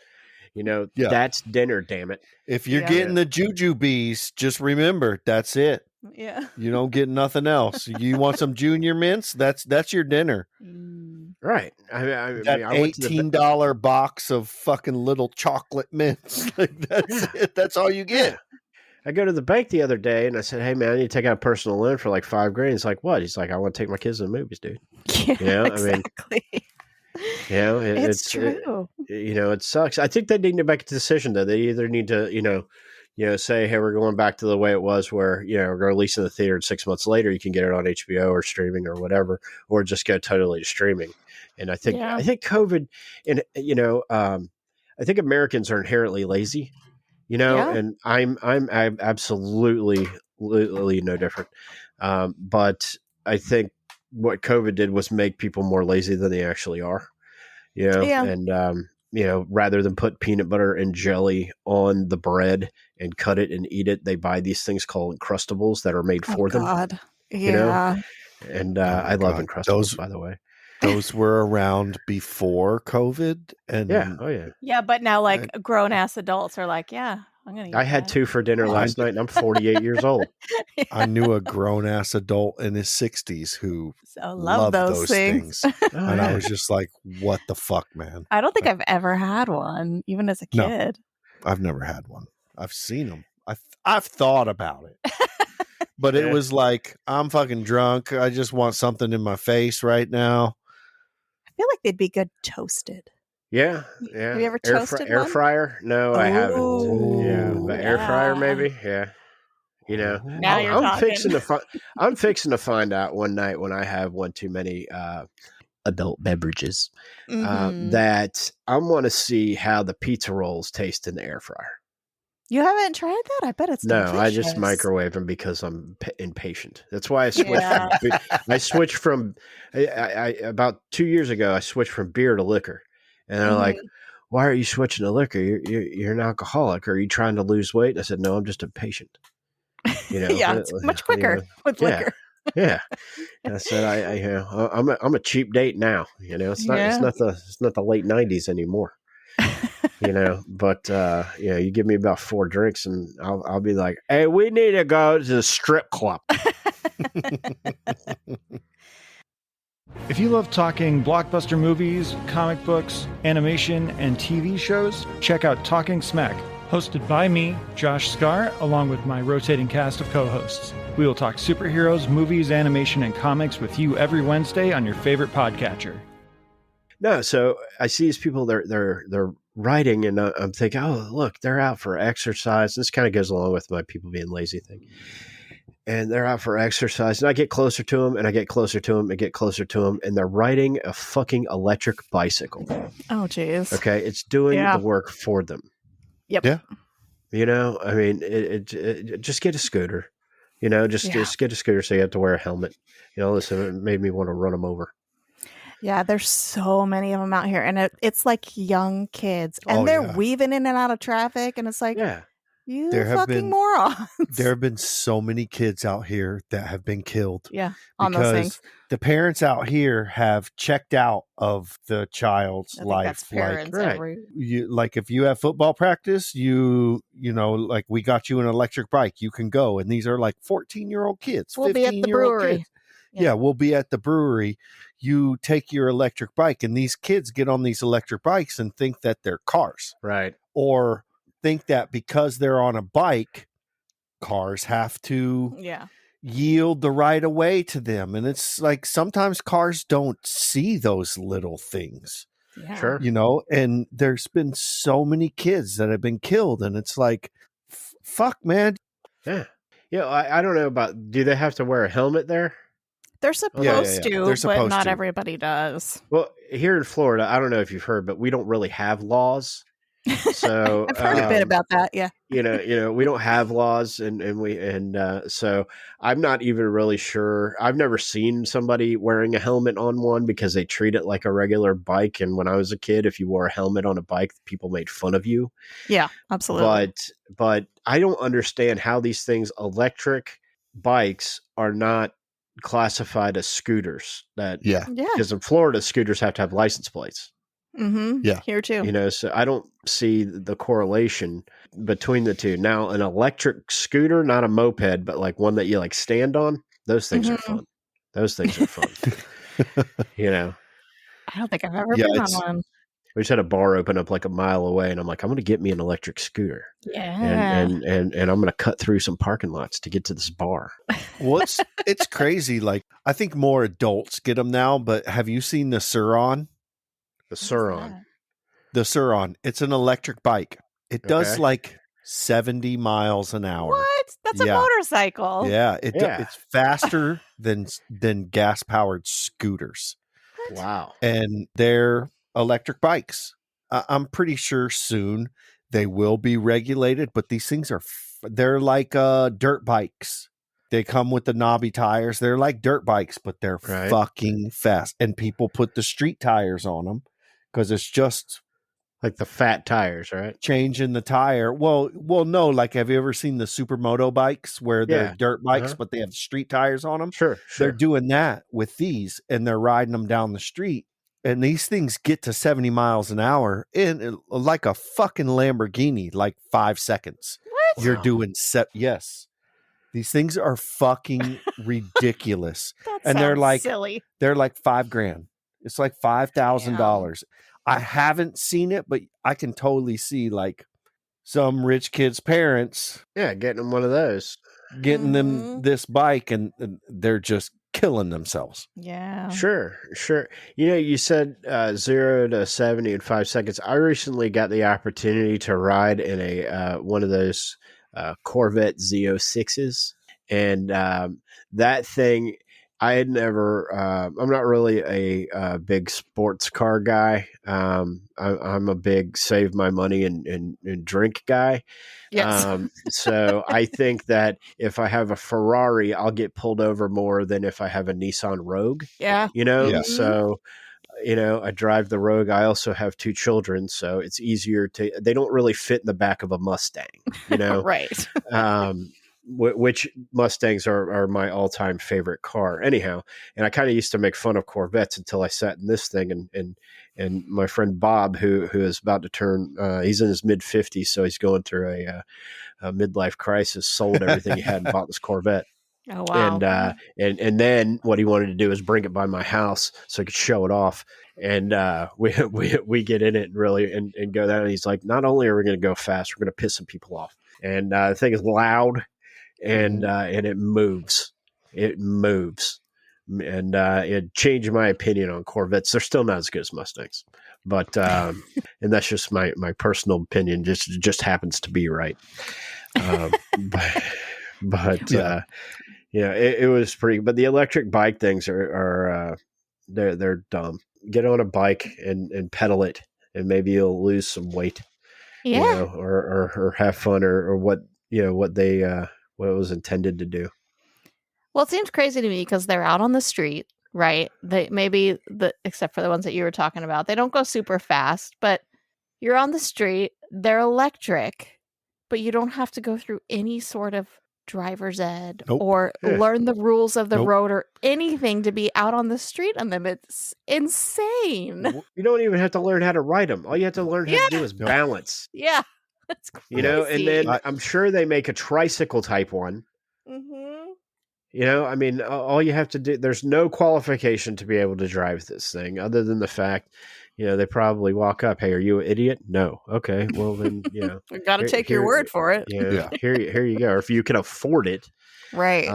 that's dinner. Damn it! If you're getting the Juju Bees, just remember that's it. Yeah, you don't get nothing else. You want some Junior Mints? That's your dinner. Right. I that $18 box of fucking little chocolate mints. Like that's it. That's all you get. Yeah. I go to the bank the other day and I said, "Hey man, I need to take out a personal loan for like $5,000." He's like, "What?" He's like, "I want to take my kids to the movies, dude." Yeah, exactly. It's true. It sucks. I think they need to make a decision though. They either need to, say, "Hey, we're going back to the way it was, where we're going to release in the theater, and 6 months later you can get it on HBO or streaming or whatever, or just go totally to streaming." And I think COVID, and I think Americans are inherently lazy. And I'm absolutely no different. But I think what COVID did was make people more lazy than they actually are, and, rather than put peanut butter and jelly on the bread and cut it and eat it, they buy these things called Uncrustables that are made for them. God. Yeah. And I love Uncrustables, by the way. Those were around before COVID, and yeah. But now, like grown ass adults are like, I'm gonna. Eat I had 2 for dinner last night, and I'm 48 years old. I knew a grown ass adult in his 60s who loved those things. And I was just like, "What the fuck, man?" I don't think I've ever had one, even as a kid. No, I've never had one. I've seen them. I've thought about it. But it was like, I'm fucking drunk. I just want something in my face right now. I feel like they'd be good toasted. Yeah. Have you ever toasted air one? fryer? No, I haven't. Yeah, but air fryer maybe. Yeah. Now you're talking. I'm fixing to find out one night when I have one too many adult beverages that I want to see how the pizza rolls taste in the air fryer. You haven't tried that? I bet it's delicious. No, I just microwave them because I'm impatient. That's why I switched from. I about 2 years ago, I switched from beer to liquor, and they're like, "Why are you switching to liquor? You're an alcoholic. Are you trying to lose weight?" And I said, "No, I'm just impatient." It's much quicker with liquor. Yeah, and I said, I'm a cheap date now. It's not the late '90s anymore. But you give me about 4 drinks and I'll be like, "Hey, we need to go to the strip club." If you love talking blockbuster movies, comic books, animation, and TV shows, check out Talking Smack, hosted by me, Josh Scar, along with my rotating cast of co-hosts. We will talk superheroes, movies, animation, and comics with you every Wednesday on your favorite podcatcher. No, so I see these people. They're riding, and I'm thinking, oh, look, they're out for exercise. This kind of goes along with my people being lazy thing. And they're out for exercise, and I get closer to them, and I get closer to them, and get closer to them, and they're riding a fucking electric bicycle. Oh, jeez. Okay, it's doing Yeah. the work for them. Yep. Yeah. You know, I mean, it just get a scooter. You know, just get a scooter so you have to wear a helmet. You know, listen, it made me want to run them over. Yeah, there's so many of them out here, and it's like young kids, and Oh, they're yeah. weaving in and out of traffic, and it's like, Yeah. you There have fucking been- morons. There have been so many kids out here that have been killed Yeah, on those because things. the parents out here have checked out of the child's I think life. that's parents right. Like if you have football practice, you know, like we got you an electric bike, you can go. And these are like 14-year-old kids. We'll be at the 15-year-old brewery. kids. Yeah, we'll be at the brewery. You take your electric bike, and these kids get on these electric bikes and think that they're cars, Right. or think that because they're on a bike, cars have to Yeah. yield the right of way to them. And it's like sometimes cars don't see those little things, Yeah. Sure. you know, and there's been so many kids that have been killed, and it's like, fuck, man. Yeah. Yeah. I don't know about, do they have to wear a helmet there? They're supposed yeah. to, They're but supposed not to. everybody does. Well, here in Florida, I don't know if you've heard, but we don't really have laws. So I've heard a bit about that. Yeah. you know, we don't have laws, and so I'm not even really sure. I've never seen somebody wearing a helmet on one because they treat it like a regular bike. And when I was a kid, if you wore a helmet on a bike, people made fun of you. Yeah, absolutely. But I don't understand how these things, electric bikes, are not classified as scooters. yeah. Because in Florida, scooters have to have license plates. Mm-hmm. Yeah. Here too. You know, so I don't see the correlation between the two. Now, an electric scooter, not a moped, but like one that you like stand on, those things are fun. Those things are fun. You know, I don't think I've ever Yeah, been on it's- one. we just had a bar open up like a mile away, and I'm like, I'm going to get me an electric scooter, Yeah. and I'm going to cut through some parking lots to get to this bar. Well, it's crazy. Like, I think more adults get them now, but have you seen the Suron? The Suron. The Suron. It's an electric bike. It does Okay. like 70 miles an hour. What? That's a Yeah. motorcycle. Yeah, Yeah. it's faster than gas powered scooters, Wow. and they're electric bikes. I'm pretty sure soon they will be regulated, but these things are they're like dirt bikes. They come with the knobby tires. They're like dirt bikes, but they're Right. fucking fast. And people put the street tires on them because it's just Like the fat tires, right? changing the tire. Well, no. Like, have you ever seen the supermoto bikes where they're Yeah. dirt bikes, Uh-huh. but they have street tires on them? Sure. They're doing that with these, and they're riding them down the street. And these things get to 70 miles an hour in like a fucking Lamborghini, like 5 seconds. What? You're doing yes. These things are fucking ridiculous. That And they're sounds like- silly. They're like $5,000. It's like $5,000. I haven't seen it, but I can totally see like some rich kid's parents Yeah, getting them one of those. getting them Mhm. this bike, and they're just killing themselves. Yeah. Sure. You know, you said 0 to 70 in 5 seconds. I recently got the opportunity to ride in a one of those Corvette Z06s, and that thing, I had never. I'm not really a big sports car guy. I'm a big save my money and drink guy. Yes. So I think that if I have a Ferrari, I'll get pulled over more than if I have a Nissan Rogue. Yeah. You know, Yeah. so you know, I drive the Rogue. I also have 2 children, so it's easier to. They don't really fit in the back of a Mustang. You know, Right. which Mustangs are my all-time favorite car anyhow. And I kind of used to make fun of Corvettes until I sat in this thing, and my friend Bob, who is about to turn, he's in his mid-50s, so he's going through a midlife crisis, sold everything he had and bought this Corvette. Oh wow. And then what he wanted to do is bring it by my house so he could show it off. And we get in it and really and go there. And he's like, not only are we going to go fast, we're going to piss some people off. And the thing is loud, and it moves. It moves. And it changed my opinion on Corvettes. They're still not as good as Mustangs, but and that's just my personal opinion. Just happens to be right. But it was pretty. But the electric bike things are they're dumb. Get on a bike and pedal it, and maybe you'll lose some weight. Yeah. Or have fun, or what what they what it was intended to do. Well, it seems crazy to me because they're out on the street, right? They maybe except for the ones that you were talking about, they don't go super fast, but you're on the street. They're electric, but you don't have to go through any sort of driver's ed Nope. or Yeah. learn the rules of the Nope. road or anything to be out on the street on them. It's insane. You don't even have to learn how to ride them. All you have to learn how to do is Nope. balance. Yeah, that's crazy. And then I'm sure they make a tricycle type one. I mean, all you have to do, there's no qualification to be able to drive this thing other than the fact, they probably walk up. Hey, are you an idiot? No. Okay. Well, then, we got to take your word for it. Yeah. Here you go. Or if you can afford it, Right.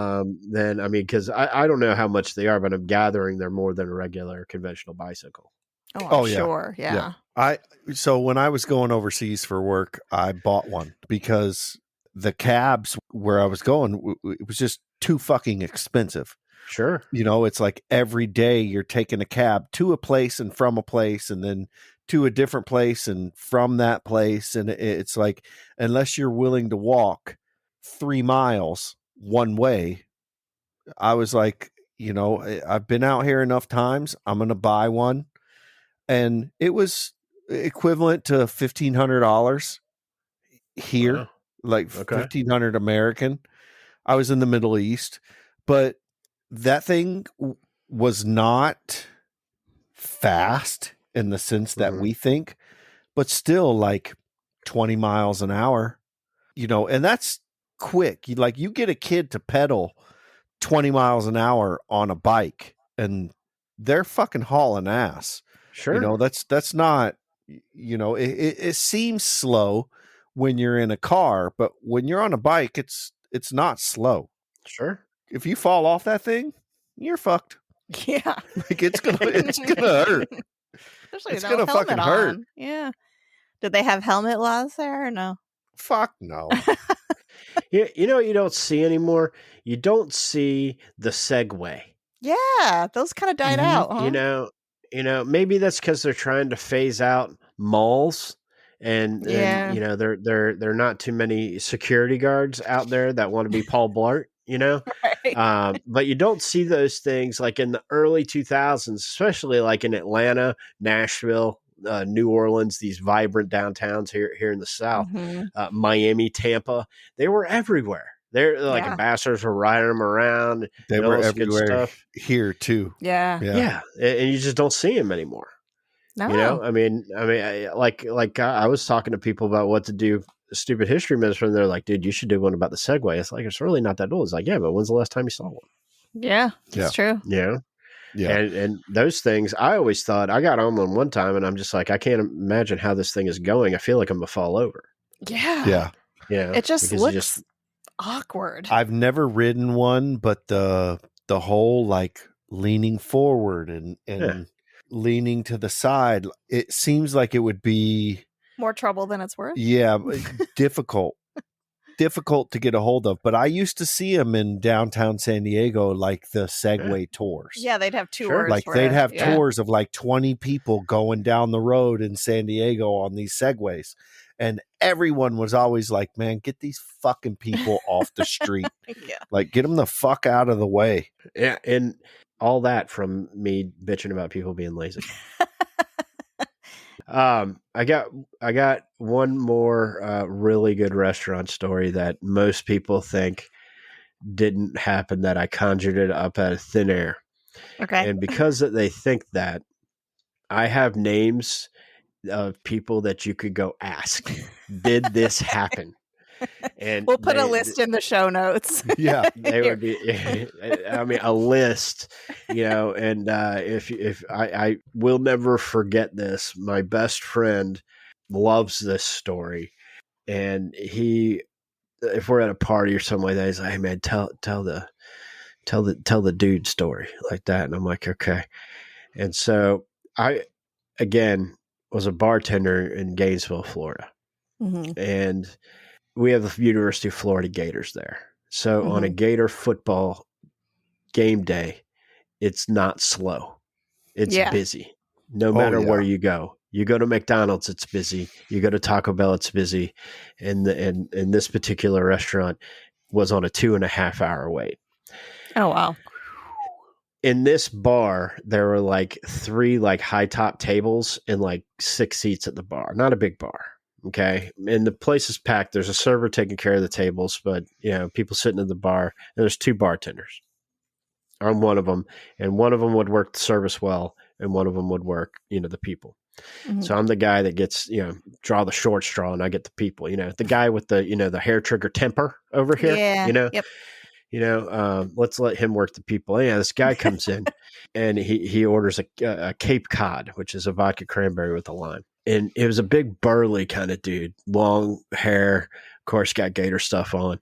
then, I mean, because I don't know how much they are, but I'm gathering they're more than a regular conventional bicycle. Oh, I'm yeah. sure. Yeah. So when I was going overseas for work, I bought one because the cabs where I was going, it was just too fucking expensive. Sure. It's like every day you're taking a cab to a place and from a place and then to a different place and from that place. And it's like, unless you're willing to walk 3 miles one way, I was like, I've been out here enough times. I'm going to buy one. And it was equivalent to $1,500 here, Wow. like Okay. $1,500 American. I was in the Middle East, but that thing was not fast in the sense that we think, but still like 20 miles an hour, and that's quick. You get a kid to pedal 20 miles an hour on a bike and they're fucking hauling ass. Sure. That's not, it seems slow when you're in a car, but when you're on a bike, it's not slow. Sure. If you fall off that thing, you're fucked. Yeah. Like it's gonna hurt. Especially It's without gonna a helmet fucking hurt. on. Yeah. Did they have helmet laws there or no? Fuck no. You know what you don't see anymore? You don't see the Segway. Yeah, those kind of died out. Huh? Maybe that's because they're trying to phase out malls, and they're not too many security guards out there that want to be Paul Blart. Right. But you don't see those things like in the early 2000s, especially like in Atlanta, Nashville, New Orleans, these vibrant downtowns here in the South, Miami, Tampa. They were everywhere. They're like ambassadors were riding them around. They were everywhere here too. Yeah. Yeah, and you just don't see them anymore. No. I mean, I was talking to people about what to do. Stupid history minister, and they're like, "Dude, you should do one about the Segway." It's like it's really not that old. It's like, yeah, but when's the last time you saw one? Yeah, it's true. Yeah. And those things, I always thought I got on one time, and I'm just like, I can't imagine how this thing is going. I feel like I'm gonna fall over. Yeah. It just looks awkward. I've never ridden one, but the whole like leaning forward and leaning to the side, it seems like it would be more trouble than it's worth. Yeah, difficult to get a hold of. But I used to see them in downtown San Diego, like the Segway tours. Yeah, they'd have tours. Like they'd have tours of like 20 people going down the road in San Diego on these Segways. And everyone was always like, man, get these fucking people off the street. Like, get them the fuck out of the way. Yeah, and all that from me bitching about people being lazy. I got one more really good restaurant story that most people think didn't happen, that I conjured it up out of thin air. Okay. And because they think that, I have names of people that you could go ask, did this happen? And we'll put a list in the show notes. Yeah, they would be. I mean, a list, And if I will never forget this. My best friend loves this story, and if we're at a party or something like that, he's like, "Hey man, tell tell the dude story like that. And I'm like, okay. And so I, again, was a bartender in Gainesville, Florida. Mm-hmm. And we have the University of Florida Gators there. So on a Mm-hmm. Gator football game day, it's not slow. It's Yeah. busy. No Oh, matter where yeah. you go. You go to McDonald's, it's busy. You go to Taco Bell, it's busy. And this particular restaurant was on a 2.5 hour wait. Oh, wow. In this bar, there were like 3 like high top tables and like 6 seats at the bar. Not a big bar. Okay. And the place is packed. There's a server taking care of the tables, but people sitting at the bar, and there's 2 bartenders. I'm one of them, and one of them would work the service well, and one of them would work, the people. Mm-hmm. So I'm the guy that gets, draw the short straw, and I get the people, the guy with the, the hair trigger temper over here, Yeah. Yep. let's let him work the people. Yeah, this guy comes in and he orders a Cape Cod, which is a vodka cranberry with a lime. And it was a big burly kind of dude, long hair, of course, got Gator stuff on,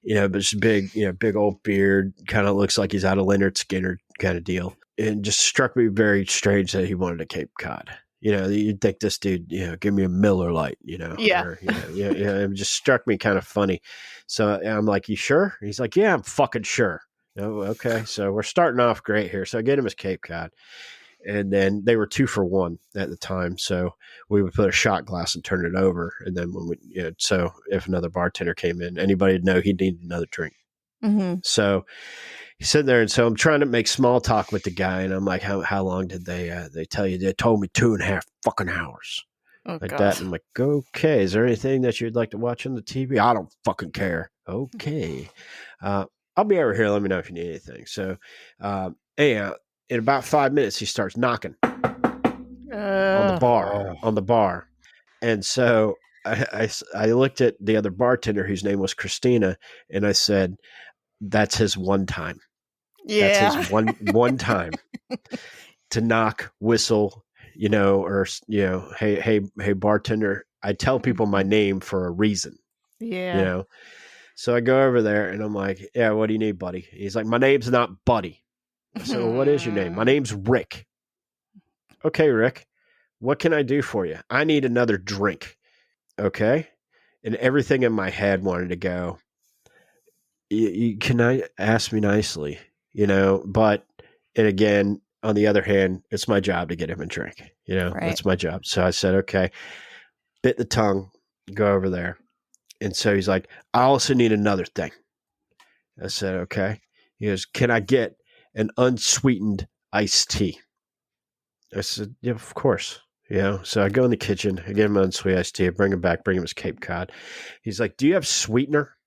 but just big, big old beard, kind of looks like he's out of Leonard Skinner kind of deal. And just struck me very strange that he wanted a Cape Cod. You'd think this dude, give me a Miller Lite, Yeah. or, it just struck me kind of funny. So I'm like, you sure? He's like, yeah, I'm fucking sure. Oh, okay. So we're starting off great here. So I get him his Cape Cod. And then they were 2 for $1 at the time. So we would put a shot glass and turn it over. And then when so if another bartender came in, anybody would know he needed another drink. Mm-hmm. So he's sitting there. And so I'm trying to make small talk with the guy. And I'm like, how long did they tell you? They told me 2.5 fucking hours. Oh, Like God. that. And I'm like, okay, is there anything that you'd like to watch on the TV? I don't fucking care. Okay. I'll be over here. Let me know if you need anything. So, in about 5 minutes, he starts knocking on the bar. And so I looked at the other bartender whose name was Christina, and I said, that's his one time. Yeah. That's his one time to knock, whistle, hey, bartender. I tell people my name for a reason, Yeah. So I go over there and I'm like, yeah, what do you need, buddy? He's like, my name's not Buddy. I said, well, what is your name? My name's Rick. Okay, Rick, what can I do for you? I need another drink. Okay. And everything in my head wanted to go, can I ask me nicely, but, and again, on the other hand, it's my job to get him a drink, Right. That's my job. So I said, okay, bit the tongue, go over there. And so he's like, I also need another thing. I said, okay. He goes, can I get an unsweetened iced tea? I said, yeah, of course. So I go in the kitchen, I get him an unsweetened iced tea, I bring him back, bring him his Cape Cod. He's like, do you have sweetener?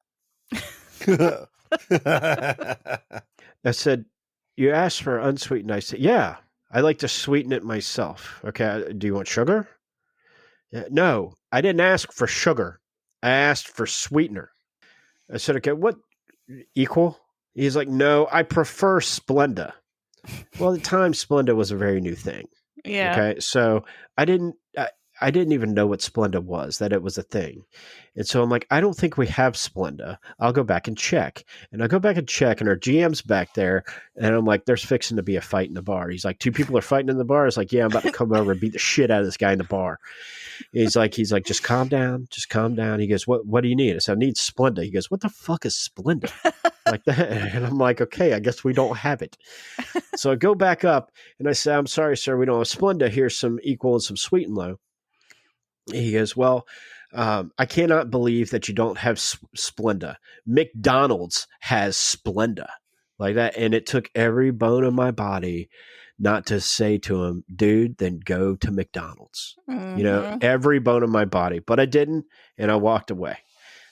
I said, you asked for unsweetened iced tea. Yeah, I like to sweeten it myself. Okay, do you want sugar? Yeah, no, I didn't ask for sugar. I asked for sweetener. I said, okay, what, equal? He's like, no, I prefer Splenda. Well, at the time, Splenda was a very new thing. Yeah. Okay, so I didn't even know what Splenda was, that it was a thing. And so I'm like, I don't think we have Splenda. I'll go back and check. And I go back and check, and our GM's back there. And I'm like, there's fixing to be a fight in the bar. He's like, 2 people are fighting in the bar? I was like, yeah, I'm about to come over and beat the shit out of this guy in the bar. He's like, just calm down. Just calm down. He goes, what do you need? I said, I need Splenda. He goes, what the fuck is Splenda? Like that. And I'm like, okay, I guess we don't have it. So I go back up and I say, I'm sorry, sir, we don't have Splenda. Here's some equal and some sweet and low. He goes, well, I cannot believe that you don't have Splenda. McDonald's has Splenda. Like that. And it took every bone in my body not to say to him, dude, then go to McDonald's. Mm-hmm. Every bone in my body. But I didn't, and I walked away.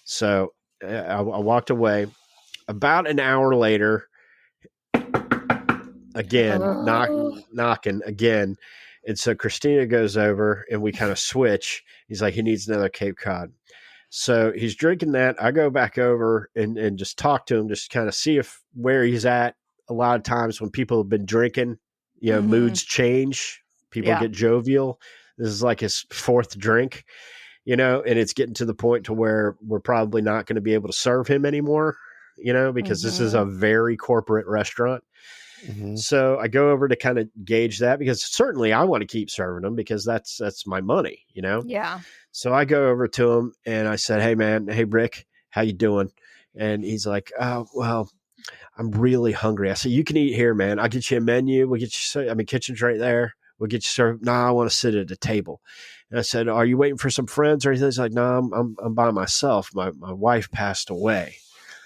So I walked away. About an hour later, again, knocking again. And so Christina goes over and we kind of switch. He's like, he needs another Cape Cod. So he's drinking that. I go back over and just talk to him, just kind of see where he's at. A lot of times when people have been drinking, Mm-hmm. moods change. People get jovial. This is like his 4th drink, and it's getting to the point to where we're probably not going to be able to serve him anymore. because this is a very corporate restaurant. Mhm. So I go over to kind of gauge that, because certainly I want to keep serving them, because that's my money, Yeah. So I go over to him and I said, "Hey man, hey Rick, how you doing?" And he's like, "Oh, well, I'm really hungry." I said, "You can eat here, man. I'll get you a menu. We'll get you, kitchen's right there. We'll get you served." "No, I want to sit at a table." And I said, "Are you waiting for some friends or anything?" He's like, "No, I'm by myself. My wife passed away."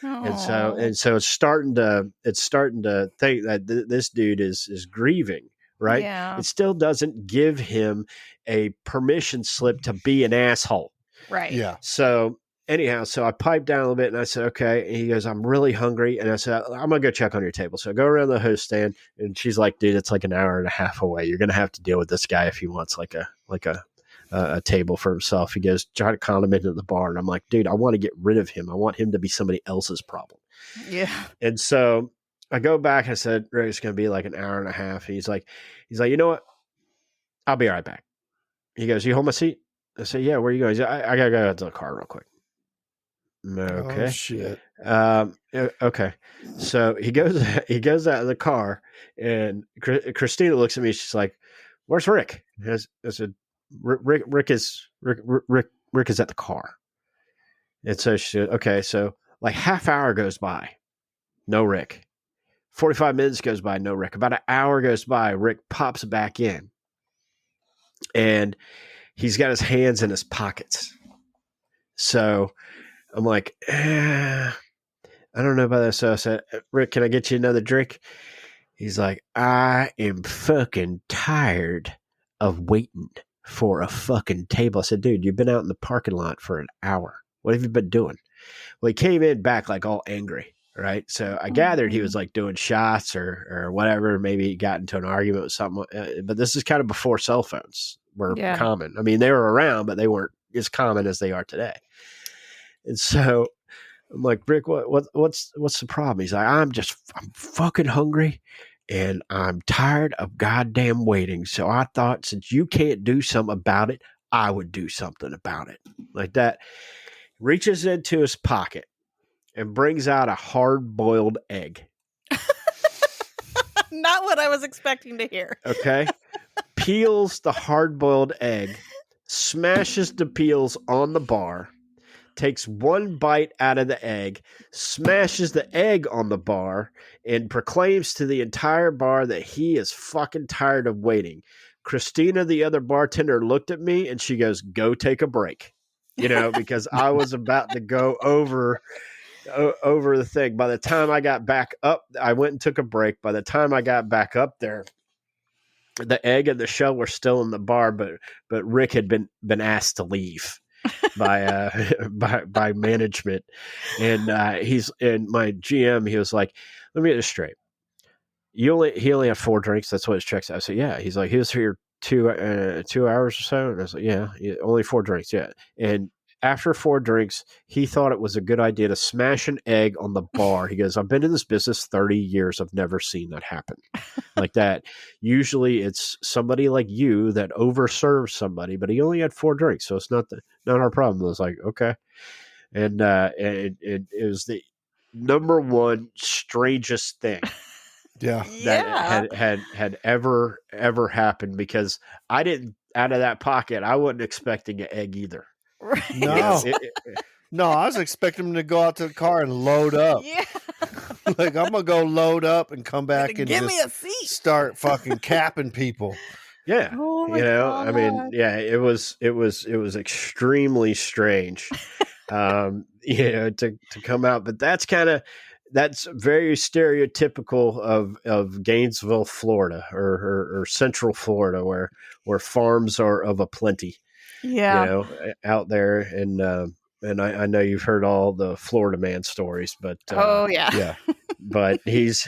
And so it's starting to think that this dude is grieving, right? Yeah. It still doesn't give him a permission slip to be an asshole. Right. Yeah. So anyhow, so I piped down a little bit and I said, "Okay." And he goes, "I'm really hungry." And I said, "I'm going to go check on your table." So I go around the host stand and she's like, "Dude, it's like an hour and a half away. You're going to have to deal with this guy if he wants like a table for himself." He goes, "Try to con him into the bar." And I'm like, "Dude, I want to get rid of him. I want him to be somebody else's problem." Yeah. And so I go back. I said, "Rick, it's going to be like an hour and a half." And he's like, "You know what? I'll be right back." He goes, "You hold my seat?" I said, "Yeah, where are you going?" He's like, I got to go to the car real quick." Okay. Oh, shit. Okay. So he goes out of the car and Christina looks at me. She's like, "Where's Rick?" I said, Rick is at the car." And so she said, "Okay." So like half hour goes by, no Rick. 45 minutes goes by, no Rick. About an hour goes by, Rick pops back in. And he's got his hands in his pockets. So I'm like, I don't know about this. So I said, "Rick, can I get you another drink?" He's like, "I am fucking tired of waiting for a fucking table." I said, "Dude, you've been out in the parking lot for an hour. What have you been doing?" Well, he came in back like all angry, right? So I gathered he was like doing shots or whatever. Maybe he got into an argument with someone. But this is kind of before cell phones were common. I mean, they were around, but they weren't as common as they are today. And so I'm like, "Rick, what's the problem?" He's like, I'm fucking hungry and I'm tired of goddamn waiting. So I thought, since you can't do something about it, I would do something about it. Like that. Reaches into his pocket and brings out a hard-boiled egg. Not what I was expecting to hear. Okay. Peels the hard-boiled egg, smashes the peels on the bar, takes one bite out of the egg, smashes the egg on the bar, and proclaims to the entire bar that he is fucking tired of waiting. Christina, the other bartender, looked at me and she goes, "Go take a break." Because I was about to go over the thing. By the time I got back up, I went and took a break. By the time I got back up there, the egg and the shell were still in the bar, but Rick had been asked to leave by by management, and he's and my GM. He was like, "Let me get this straight. He only had 4 drinks. That's what his check said." I said, "Yeah." He's like, "He was here 2 hours or so." And I was like, "Yeah, only 4 drinks." Yeah. And after 4 drinks, he thought it was a good idea to smash an egg on the bar. He goes, "I've been in this business 30 years. I've never seen that happen like that. Usually it's somebody like you that overserves somebody," but he only had 4 drinks. So it's not our problem. I was like, "Okay." And it was the number one strangest thing that had ever happened, because I didn't, out of that pocket, I wasn't expecting an egg either. Right. No. No, I was expecting him to go out to the car and load up. Yeah. Like, I'm going to go load up and come back and Give me a just seat. start fucking capping people. Yeah. Oh my I mean, God. yeah, it was extremely strange, to come out, but that's very stereotypical of Gainesville, Florida, or Central Florida, where farms are of a plenty, Yeah. out there. And I know you've heard all the Florida man stories, but yeah. but he's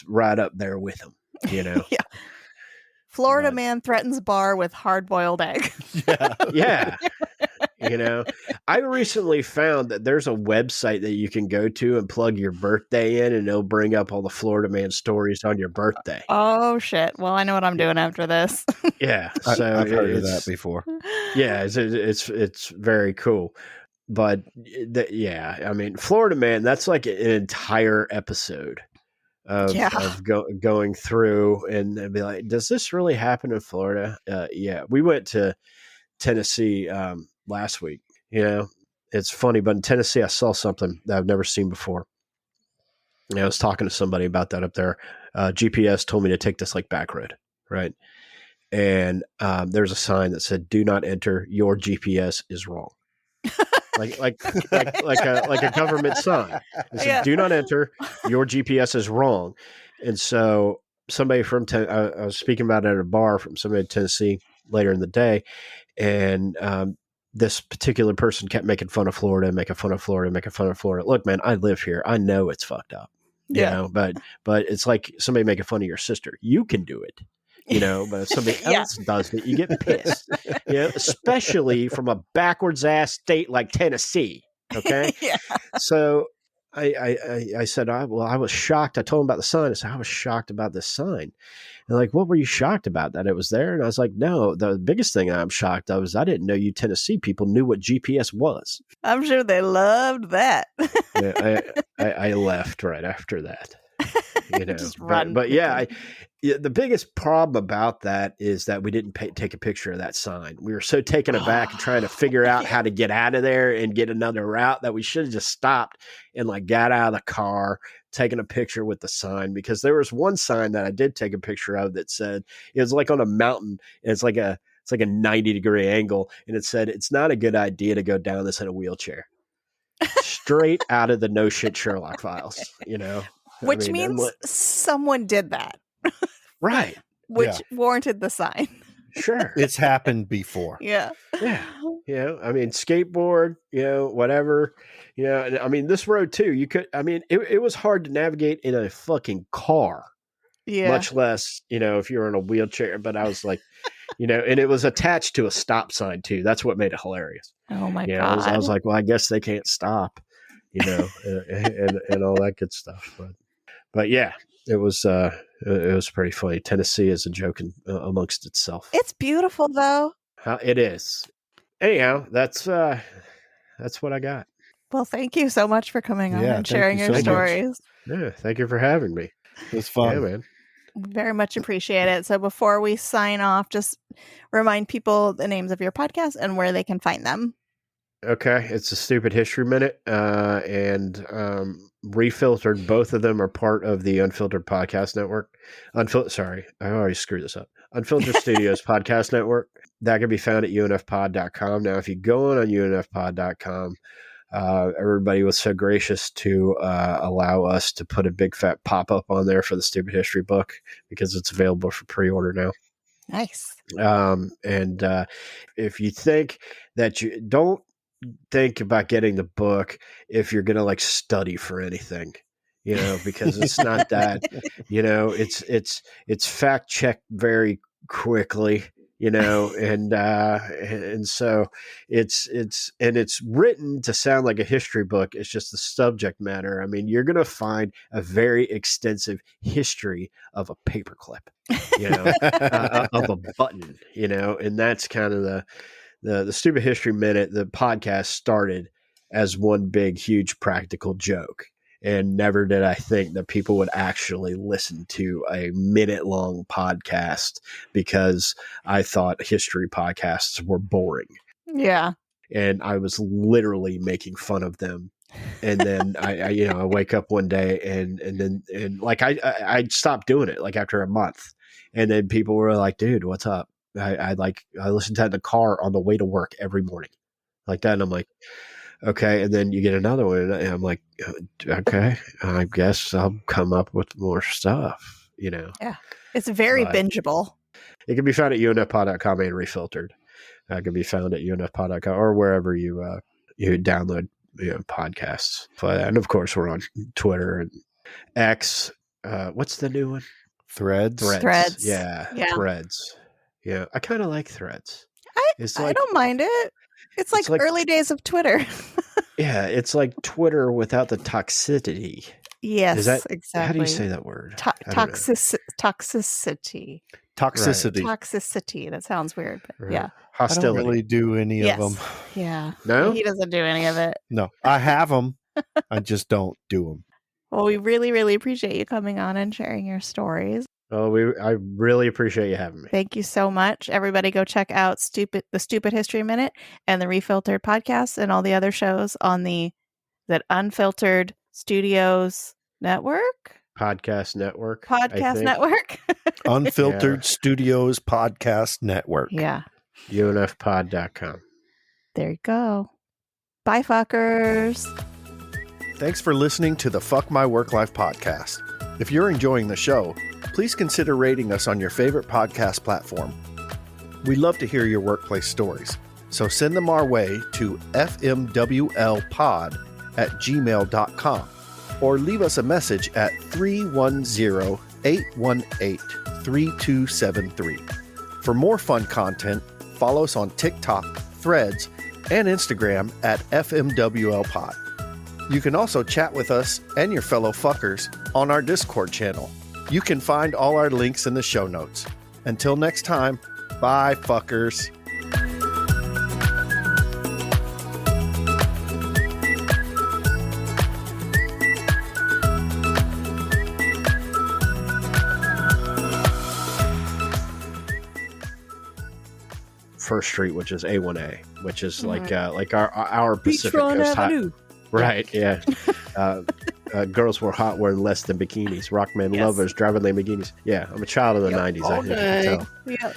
right up there with him, Yeah. Florida man threatens bar with hard-boiled egg. Yeah. I recently found that there's a website that you can go to and plug your birthday in, and it'll bring up all the Florida man stories on your birthday. Oh shit! Well, I know what I'm doing after this. Yeah, so I've heard of that before. Yeah, it's very cool. yeah, I mean, Florida Man, that's like an entire episode of going through and be like, does this really happen in Florida? Yeah, we went to Tennessee last week. You know, it's funny, but in Tennessee, I saw something that I've never seen before. And I was talking to somebody about that up there. GPS told me to take this like back road, right? And there's a sign that said, "Do not enter. Your GPS is wrong." like a government sign. It said, "Do not enter. Your GPS is wrong." And so somebody from I was speaking about it at a bar from somebody in Tennessee later in the day, and this particular person kept making fun of Florida. Look, man, I live here. I know it's fucked up, you know, but it's like somebody making fun of your sister. You can do it. You know, but if somebody else does it, you get pissed. You know, especially from a backwards ass state like Tennessee. Okay, so I said, I was shocked. I told him about the sign. I said, I was shocked about this sign. And like, what were you shocked about? That it was there? And I was like, no. The biggest thing I'm shocked of is I didn't know you Tennessee people knew what GPS was. I'm sure they loved that. I left right after that. You know, Just run. But yeah, the biggest problem about that is that we didn't take a picture of that sign. We were so taken aback and trying to figure out how to get out of there and get another route that we should have just stopped and like got out of the car, taken a picture with the sign, because there was one sign that I did take a picture of that said it was like on a mountain. And it's like a 90-degree angle. And it said, "It's not a good idea to go down this in a wheelchair." Straight out of the No Shit Sherlock files, you know? Which means someone did that. Right. Which warranted the sign. Sure. It's happened before. Yeah. You know, I mean, skateboard, you know, whatever, you know, I mean, this road too, it was hard to navigate in a fucking car, much less, you know, if you're in a wheelchair, but I was like, you know, and it was attached to a stop sign too. That's what made it hilarious. Oh my God. God. I was like, well, I guess they can't stop, you know, and all that good stuff. But yeah, it was pretty funny. Tennessee is a joke amongst itself. It's beautiful though. It is. Anyhow, that's what I got. Well, thank you so much for coming on and sharing your so stories. Yeah, thank you for having me. It was fun. Yeah, man. Very much appreciate it. So before we sign off, just remind people the names of your podcast and where they can find them. Okay, it's a Stupid History Minute and Refiltered. Both of them are part of the Unfiltered Podcast Network. Sorry, I already screwed this up. Unfiltered Studios Podcast Network. That can be found at unfpod.com. Now, if you go on unfpod.com, everybody was so gracious to allow us to put a big fat pop-up on there for the Stupid History book because it's available for pre-order now. Nice. And if you think that you don't think about getting the book if you're going to like study for anything, you know, because it's not that, you know, it's fact checked very quickly, you know, and so it's written to sound like a history book. It's just the subject matter. I mean, you're going to find a very extensive history of a paperclip, you know, of a button, you know, and that's kind of the Stupid History Minute. The podcast started as one big, huge practical joke. And never did I think that people would actually listen to a minute-long podcast because I thought history podcasts were boring. Yeah. And I was literally making fun of them. And then I wake up one day and like I stopped doing it like after a month. And then people were like, "Dude, what's up?" I listened to that in the car on the way to work every morning like that. And I'm like, okay. And then you get another one. And I'm like, okay, I guess I'll come up with more stuff, you know? Yeah. It's very bingeable. It can be found at unfpod.com and Refiltered. It can be found at unfpod.com or wherever you download podcasts. And of course, we're on Twitter and X. What's the new one? Threads. Yeah. Threads. Yeah. I kind of like Threads. I don't mind it. It's like early days of Twitter. Yeah, it's like Twitter without the toxicity. Yes, exactly. How do you say that word? Toxicity. Toxicity. Toxicity. That sounds weird, but Right. yeah. I don't Hostility. really do any Yes. of them. Yeah. No? He doesn't do any of it. No, I have them. I just don't do them. Well, we really, really appreciate you coming on and sharing your stories. Well, I really appreciate you having me. Thank you so much. Everybody go check out the Stupid History Minute and the Refiltered podcast and all the other shows on the Unfiltered Studios Network? Podcast Network. I Podcast think. Network? Unfiltered Studios Podcast Network. Yeah. UNFpod.com. There you go. Bye, fuckers. Thanks for listening to the Fuck My Work Life podcast. If you're enjoying the show, please consider rating us on your favorite podcast platform. We love to hear your workplace stories, so send them our way to fmwlpod@gmail.com or leave us a message at 310-818-3273. For more fun content, follow us on TikTok, Threads, and Instagram at FMWLPod. You can also chat with us and your fellow fuckers on our Discord channel. You can find all our links in the show notes. Until next time, bye, fuckers. First Street, which is A1A, which is like our Pacific Coast high. Right, yeah. Girls were hot wearing less than bikinis. Rockman lovers driving Lamborghinis. Yeah, I'm a child of the 90s. I think you can tell. Yep.